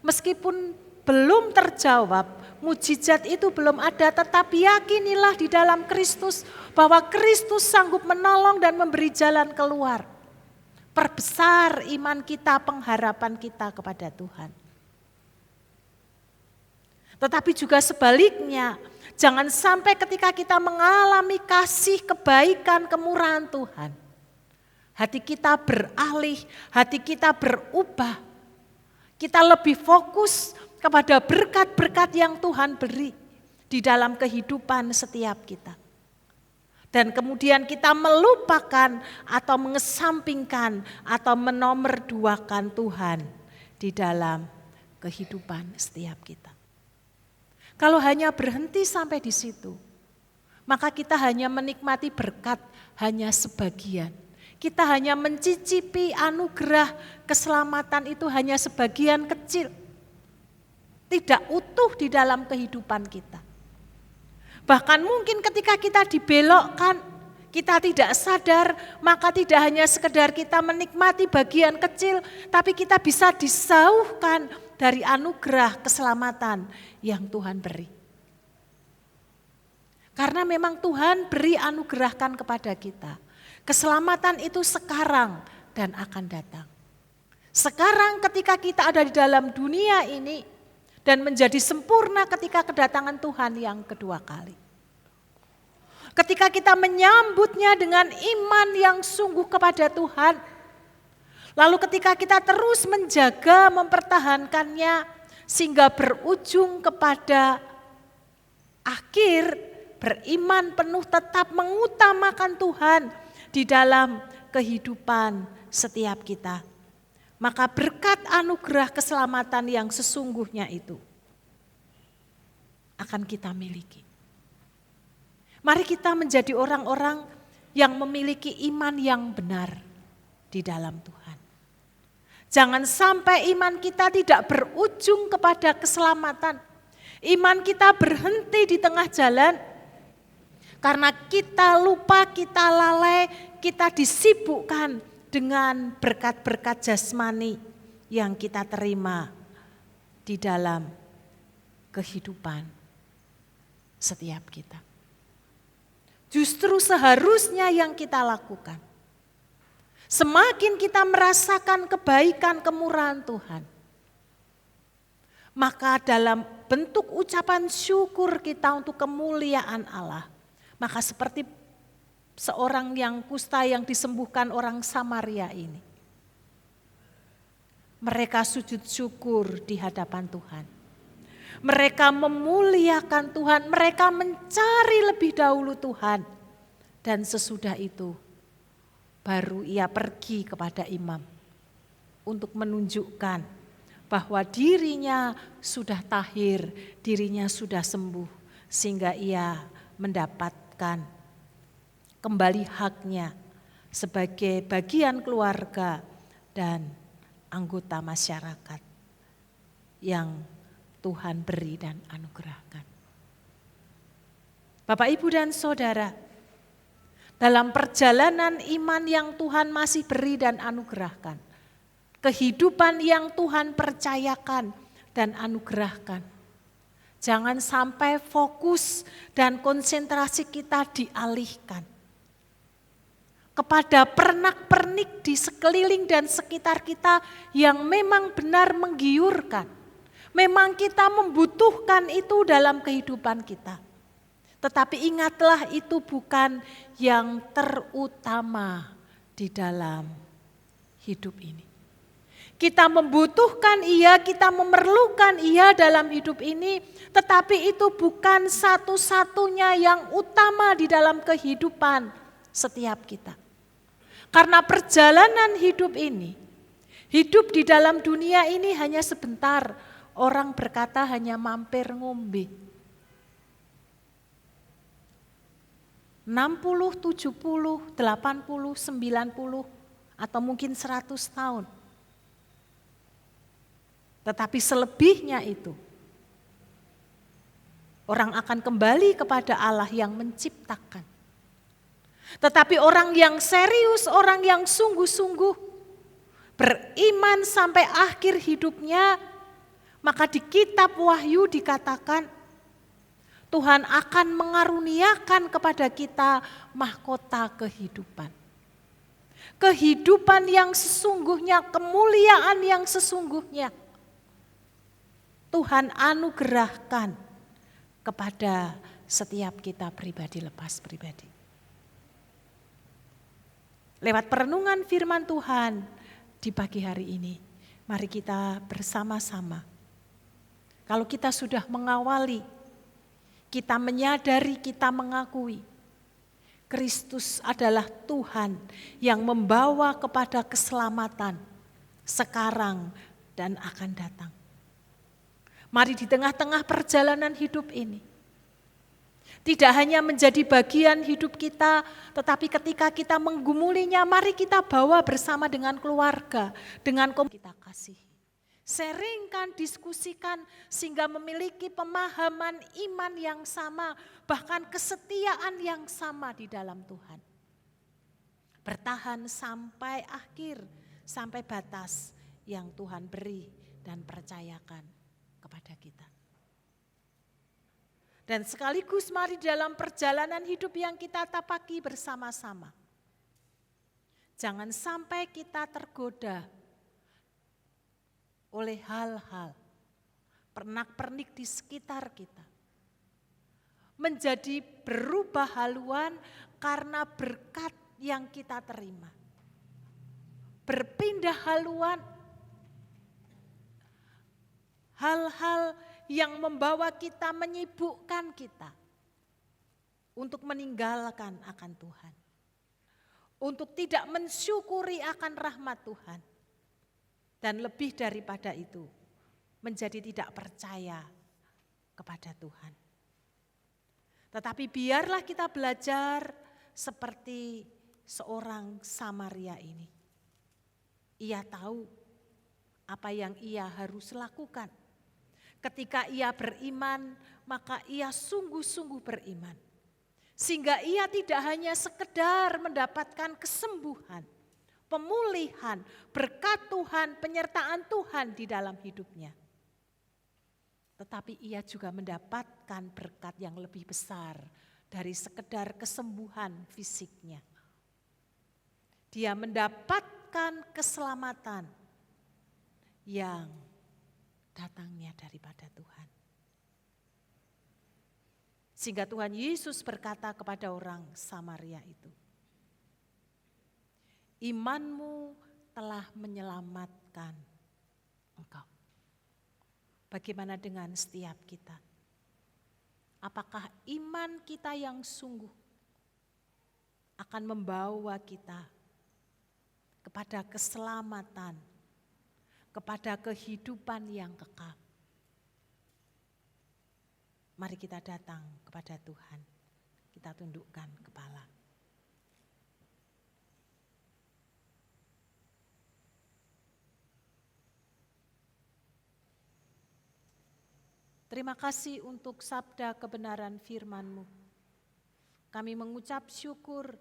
Speaker 2: meskipun belum terjawab, mujizat itu belum ada, tetapi yakinilah di dalam Kristus bahwa Kristus sanggup menolong dan memberi jalan keluar. Perbesar iman kita, pengharapan kita kepada Tuhan. Tetapi juga sebaliknya, jangan sampai ketika kita mengalami kasih, kebaikan, kemurahan Tuhan, hati kita beralih, hati kita berubah. Kita lebih fokus kepada berkat-berkat yang Tuhan beri di dalam kehidupan setiap kita. Dan kemudian kita melupakan atau mengesampingkan atau menomorduakan Tuhan di dalam kehidupan setiap kita. Kalau hanya berhenti sampai di situ, maka kita hanya menikmati berkat hanya sebagian. Kita hanya mencicipi anugerah keselamatan itu hanya sebagian kecil. Tidak utuh di dalam kehidupan kita. Bahkan mungkin ketika kita dibelokkan, kita tidak sadar, maka tidak hanya sekedar kita menikmati bagian kecil, tapi kita bisa disauhkan dari anugerah keselamatan yang Tuhan beri. Karena memang Tuhan beri anugerahkan kepada kita. Keselamatan itu sekarang dan akan datang. Sekarang ketika kita ada di dalam dunia ini dan menjadi sempurna ketika kedatangan Tuhan yang kedua kali. Ketika kita menyambutnya dengan iman yang sungguh kepada Tuhan, lalu ketika kita terus menjaga, mempertahankannya sehingga berujung kepada akhir beriman penuh tetap mengutamakan Tuhan di dalam kehidupan setiap kita. Maka berkat anugerah keselamatan yang sesungguhnya itu akan kita miliki. Mari kita menjadi orang-orang yang memiliki iman yang benar di dalam Tuhan. Jangan sampai iman kita tidak berujung kepada keselamatan. Iman kita berhenti di tengah jalan karena kita lupa, kita lalai, kita disibukkan dengan berkat-berkat jasmani yang kita terima di dalam kehidupan setiap kita. Justru seharusnya yang kita lakukan, semakin kita merasakan kebaikan kemurahan Tuhan, maka dalam bentuk ucapan syukur kita untuk kemuliaan Allah, maka seperti seorang yang kusta yang disembuhkan orang Samaria ini, mereka sujud syukur di hadapan Tuhan. Mereka memuliakan Tuhan, mereka mencari lebih dahulu Tuhan. Dan sesudah itu baru ia pergi kepada imam untuk menunjukkan bahwa dirinya sudah tahir, dirinya sudah sembuh, sehingga ia mendapatkan kembali haknya sebagai bagian keluarga dan anggota masyarakat yang Tuhan beri dan anugerahkan. Bapak, Ibu, dan Saudara, dalam perjalanan iman yang Tuhan masih beri dan anugerahkan, kehidupan yang Tuhan percayakan dan anugerahkan, jangan sampai fokus dan konsentrasi kita dialihkan kepada pernak-pernik di sekeliling dan sekitar kita yang memang benar menggiurkan. Memang kita membutuhkan itu dalam kehidupan kita. Tetapi ingatlah itu bukan yang terutama di dalam hidup ini. Kita membutuhkan iya, kita memerlukan iya dalam hidup ini, tetapi itu bukan satu-satunya yang utama di dalam kehidupan setiap kita. Karena perjalanan hidup ini, hidup di dalam dunia ini hanya sebentar. Orang berkata hanya mampir ngombe. 60, 70, 80, 90 atau mungkin 100 tahun. Tetapi selebihnya itu orang akan kembali kepada Allah yang menciptakan. Tetapi orang yang serius, orang yang sungguh-sungguh beriman sampai akhir hidupnya, maka di kitab Wahyu dikatakan Tuhan akan mengaruniakan kepada kita mahkota kehidupan. Kehidupan yang sesungguhnya, kemuliaan yang sesungguhnya Tuhan anugerahkan kepada setiap kita pribadi lepas pribadi. Lewat perenungan firman Tuhan di pagi hari ini, mari kita bersama-sama. Kalau kita sudah mengawali, kita menyadari, kita mengakui Kristus adalah Tuhan yang membawa kepada keselamatan sekarang dan akan datang. Mari di tengah-tengah perjalanan hidup ini, tidak hanya menjadi bagian hidup kita, tetapi ketika kita menggumulinya, mari kita bawa bersama dengan keluarga, dengan kita kasih. Sharingkan, diskusikan sehingga memiliki pemahaman iman yang sama, bahkan kesetiaan yang sama di dalam Tuhan. Bertahan sampai akhir, sampai batas yang Tuhan beri dan percayakan kepada kita. Dan sekaligus mari dalam perjalanan hidup yang kita tapaki bersama-sama, jangan sampai kita tergoda oleh hal-hal pernak-pernik di sekitar kita, menjadi berubah haluan karena berkat yang kita terima, berpindah haluan hal-hal yang membawa kita, menyibukkan kita untuk meninggalkan akan Tuhan, untuk tidak mensyukuri akan rahmat Tuhan. Dan lebih daripada itu, menjadi tidak percaya kepada Tuhan. Tetapi biarlah kita belajar seperti seorang Samaria ini. Ia tahu apa yang ia harus lakukan. Ketika ia beriman, maka ia sungguh-sungguh beriman. Sehingga ia tidak hanya sekedar mendapatkan kesembuhan, pemulihan, berkat Tuhan, penyertaan Tuhan di dalam hidupnya. Tetapi ia juga mendapatkan berkat yang lebih besar dari sekedar kesembuhan fisiknya. Dia mendapatkan keselamatan yang datangnya daripada Tuhan. Sehingga Tuhan Yesus berkata kepada orang Samaria itu, imanmu telah menyelamatkan engkau. Bagaimana dengan setiap kita? Apakah iman kita yang sungguh akan membawa kita kepada keselamatan, kepada kehidupan yang kekal? Mari kita datang kepada Tuhan. Kita tundukkan kepala. Terima kasih untuk sabda kebenaran firman-Mu. Kami mengucap syukur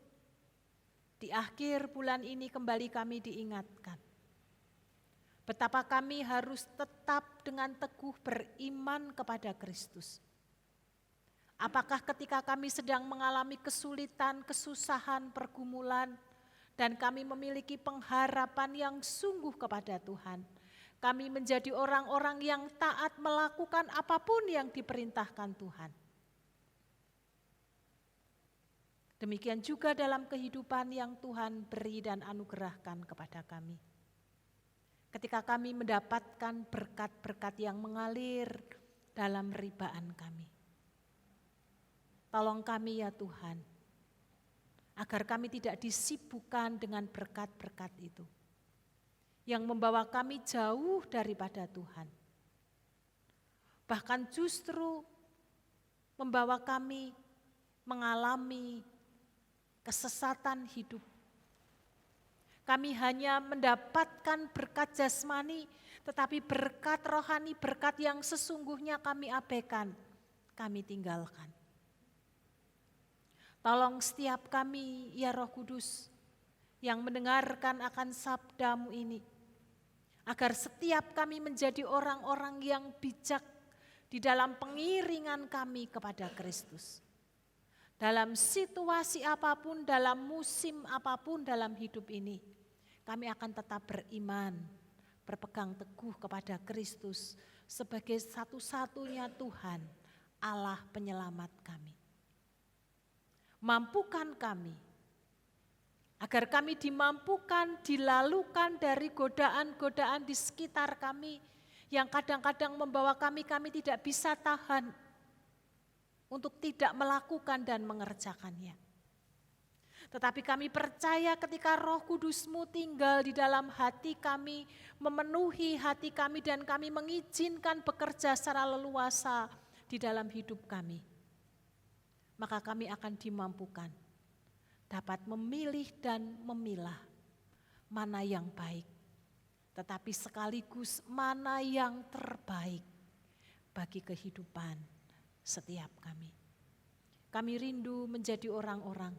Speaker 2: di akhir bulan ini kembali kami diingatkan. Betapa kami harus tetap dengan teguh beriman kepada Kristus. Apakah ketika kami sedang mengalami kesulitan, kesusahan, pergumulan, dan kami memiliki pengharapan yang sungguh kepada Tuhan, kami menjadi orang-orang yang taat melakukan apapun yang diperintahkan Tuhan. Demikian juga dalam kehidupan yang Tuhan beri dan anugerahkan kepada kami. Ketika kami mendapatkan berkat-berkat yang mengalir dalam ribaan kami. Tolong kami ya Tuhan, agar kami tidak disibukkan dengan berkat-berkat itu, yang membawa kami jauh daripada Tuhan. Bahkan justru membawa kami mengalami kesesatan hidup. Kami hanya mendapatkan berkat jasmani, tetapi berkat rohani, berkat yang sesungguhnya kami abaikan, kami tinggalkan. Tolong setiap kami ya Roh Kudus yang mendengarkan akan sabda-Mu ini, agar setiap kami menjadi orang-orang yang bijak di dalam pengiringan kami kepada Kristus. Dalam situasi apapun, dalam musim apapun dalam hidup ini, kami akan tetap beriman, berpegang teguh kepada Kristus sebagai satu-satunya Tuhan, Allah penyelamat kami. Mampukan kami, agar kami dimampukan, dilalukan dari godaan-godaan di sekitar kami yang kadang-kadang membawa kami tidak bisa tahan untuk tidak melakukan dan mengerjakannya. Tetapi kami percaya ketika Roh Kudus-Mu tinggal di dalam hati kami, memenuhi hati kami dan kami mengizinkan bekerja secara leluasa di dalam hidup kami, maka kami akan dimampukan dapat memilih dan memilah mana yang baik, tetapi sekaligus mana yang terbaik bagi kehidupan setiap kami. Kami rindu menjadi orang-orang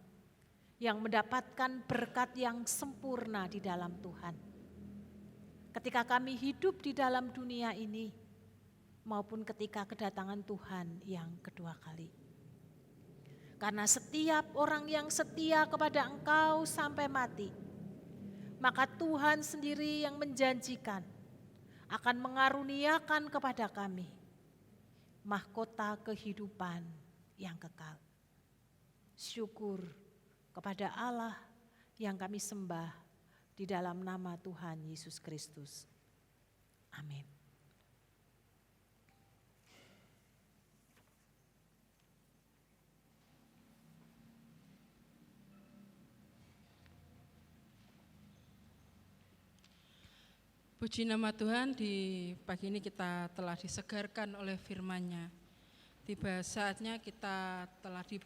Speaker 2: yang mendapatkan berkat yang sempurna di dalam Tuhan. Ketika kami hidup di dalam dunia ini, maupun ketika kedatangan Tuhan yang kedua kali. Karena setiap orang yang setia kepada Engkau sampai mati, maka Tuhan sendiri yang menjanjikan akan mengaruniakan kepada kami mahkota kehidupan yang kekal. Syukur kepada Allah yang kami sembah di dalam nama Tuhan Yesus Kristus. Amin.
Speaker 1: Puji nama Tuhan, di pagi ini kita telah disegarkan oleh firman-Nya. Tiba saatnya kita telah di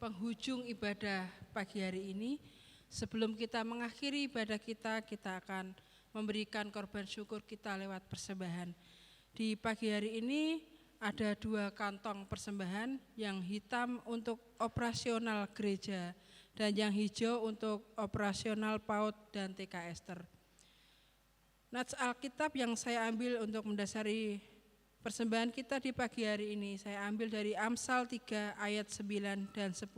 Speaker 1: penghujung ibadah pagi hari ini. Sebelum kita mengakhiri ibadah kita akan memberikan korban syukur kita lewat persembahan. Di pagi hari ini ada 2 kantong persembahan, yang hitam untuk operasional gereja dan yang hijau untuk operasional PAUD dan TK Ester. Nats Alkitab yang saya ambil untuk mendasari persembahan kita di pagi hari ini, saya ambil dari Amsal 3 ayat 9 dan 10.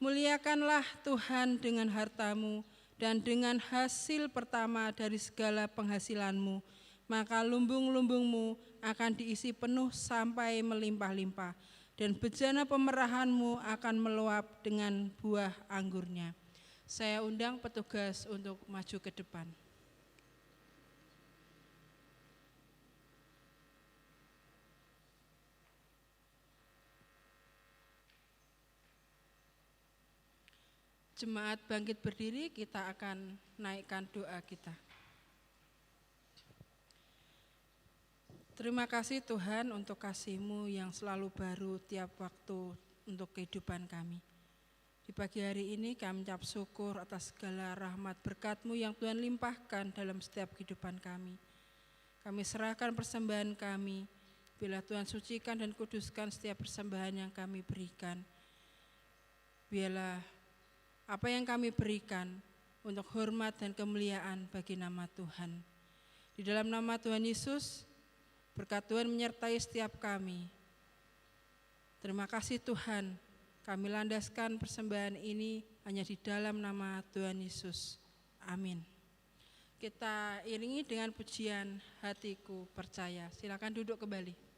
Speaker 1: Muliakanlah Tuhan dengan hartamu dan dengan hasil pertama dari segala penghasilanmu, maka lumbung-lumbungmu akan diisi penuh sampai melimpah-limpah, dan bejana pemerahanmu akan meluap dengan buah anggurnya. Saya undang petugas untuk maju ke depan. Jemaat bangkit berdiri, kita akan naikkan doa kita. Terima kasih Tuhan untuk kasih-Mu yang selalu baru tiap waktu untuk kehidupan kami. Di pagi hari ini kami mengucap syukur atas segala rahmat berkat-Mu yang Tuhan limpahkan dalam setiap kehidupan kami. Kami serahkan persembahan kami, bila Tuhan sucikan dan kuduskan setiap persembahan yang kami berikan. Biarlah apa yang kami berikan untuk hormat dan kemuliaan bagi nama Tuhan. Di dalam nama Tuhan Yesus, berkat Tuhan menyertai setiap kami. Terima kasih Tuhan, kami landaskan persembahan ini hanya di dalam nama Tuhan Yesus. Amin. Kita iringi dengan pujian Hatiku Percaya. Silakan duduk kembali.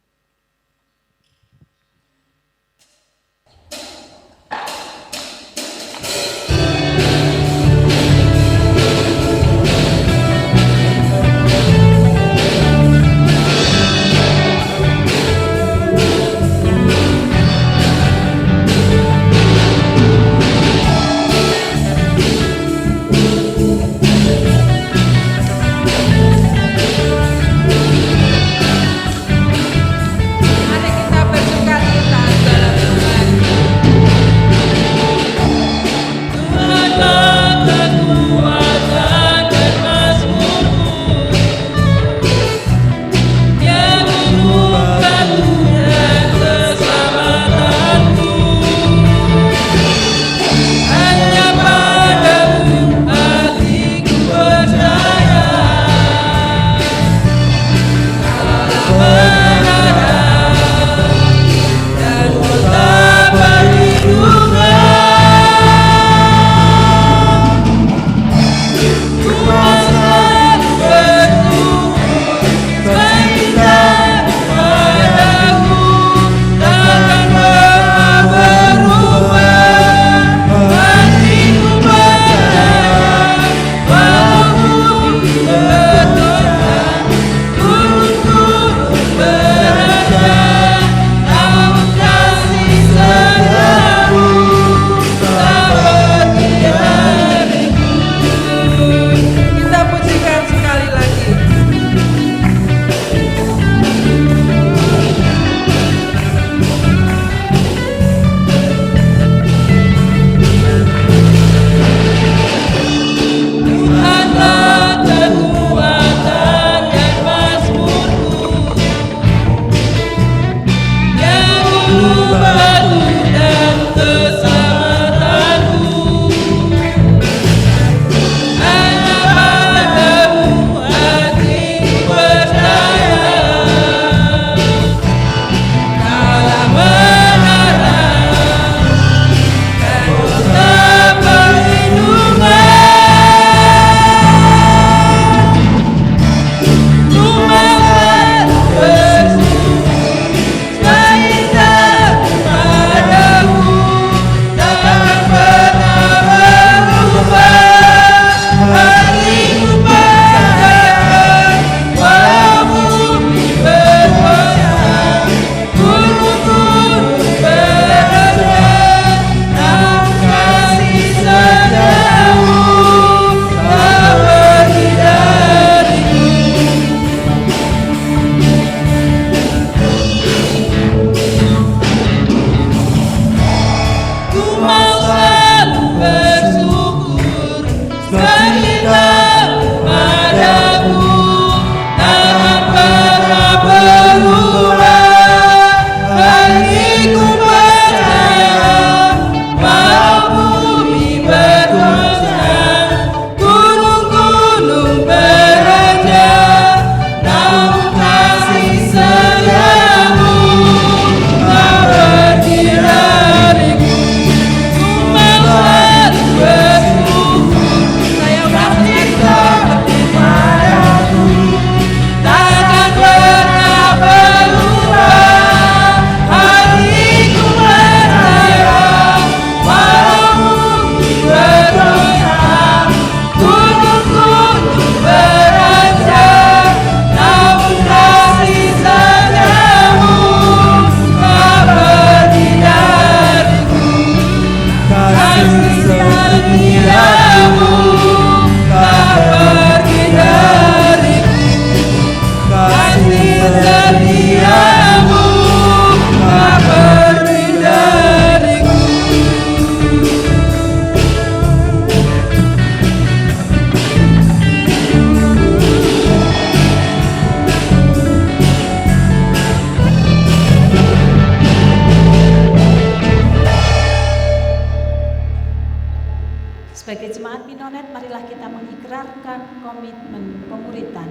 Speaker 2: Sebagai jemaat Minonet, marilah kita mengikrarkan komitmen pemuritan.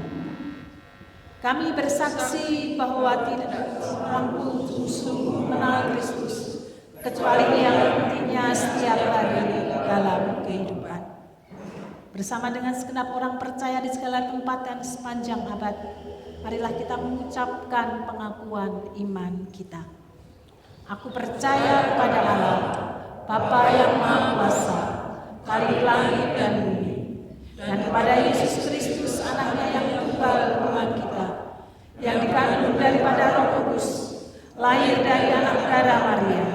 Speaker 2: Kami bersaksi bahwa tidak seorang pun sungguh mengenal Kristus, kecuali yang intinya setiap hari dalam kehidupan. Bersama dengan segenap orang percaya di segala tempat dan sepanjang abad, marilah kita mengucapkan pengakuan iman kita. Aku percaya kepada Allah, Bapa yang Maha Kuasa, Khalik langit dan bumi, dan kepada Yesus Kristus, Anaknya yang tunggal Tuhan kita, yang dikandung daripada Roh Kudus, lahir dari anak darah Maria,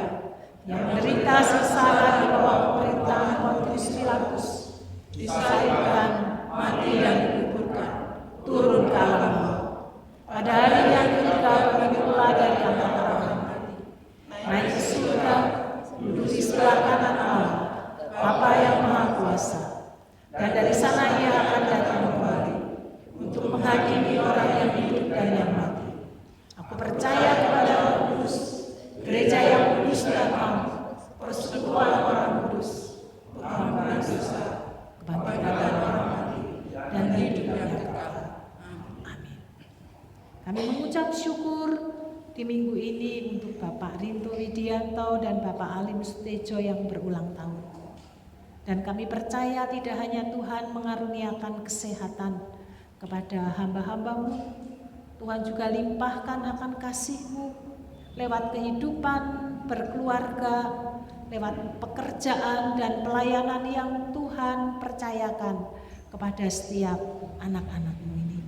Speaker 2: yang menderita sengsara di bawah pemerintahan Pontius Pilatus, disalibkan, mati dan dikuburkan, turun ke alam bawah. Pada hari yang ketiga bangkit pula dari antara orang mati, naik ke surga, duduk di sebelah kanan Allah, Bapa yang Maha Kuasa, dan dari sana Ia akan datang kembali untuk menghakimi orang yang hidup dan yang mati. Aku percaya kepada Roh Kudus, gereja yang kudus dan am, persekutuan orang kudus, pengampunan dosa, kebangkitan orang mati, dan hidup yang kekal. Amin. Kami mengucap syukur di minggu ini untuk Bapak Rinto Widianto dan Bapak Alim Sutejo yang berulang tahun. Dan kami percaya tidak hanya Tuhan mengaruniakan kesehatan kepada hamba-hamba-Mu, Tuhan juga limpahkan akan kasih-Mu lewat kehidupan berkeluarga, lewat pekerjaan dan pelayanan yang Tuhan percayakan kepada setiap anak-anak-Mu ini.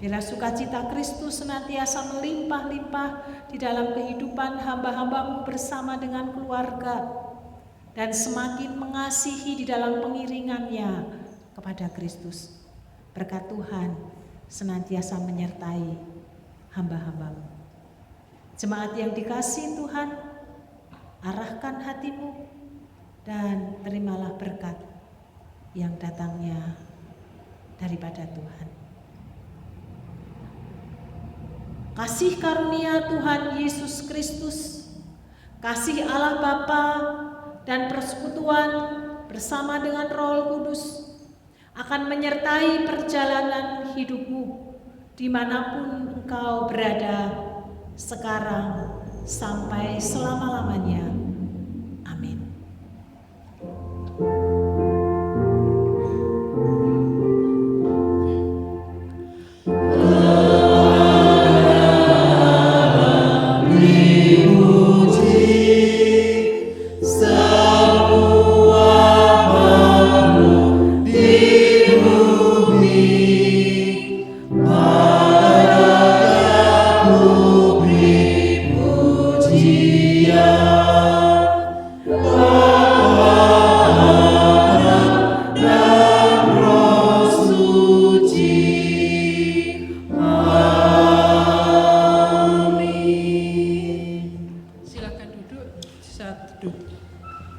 Speaker 2: Biarlah sukacita Kristus senantiasa melimpah-limpah di dalam kehidupan hamba-hamba-Mu bersama dengan keluarga, dan semakin mengasihi di dalam pengiringannya kepada Kristus. Berkat Tuhan senantiasa menyertai hamba-hamba-Mu. Jemaat yang dikasihi Tuhan, arahkan hatimu dan terimalah berkat yang datangnya daripada Tuhan. Kasih karunia Tuhan Yesus Kristus, kasih Allah Bapa, dan persekutuan bersama dengan Roh Kudus akan menyertai perjalanan hidupmu dimanapun engkau berada sekarang sampai selama-lamanya.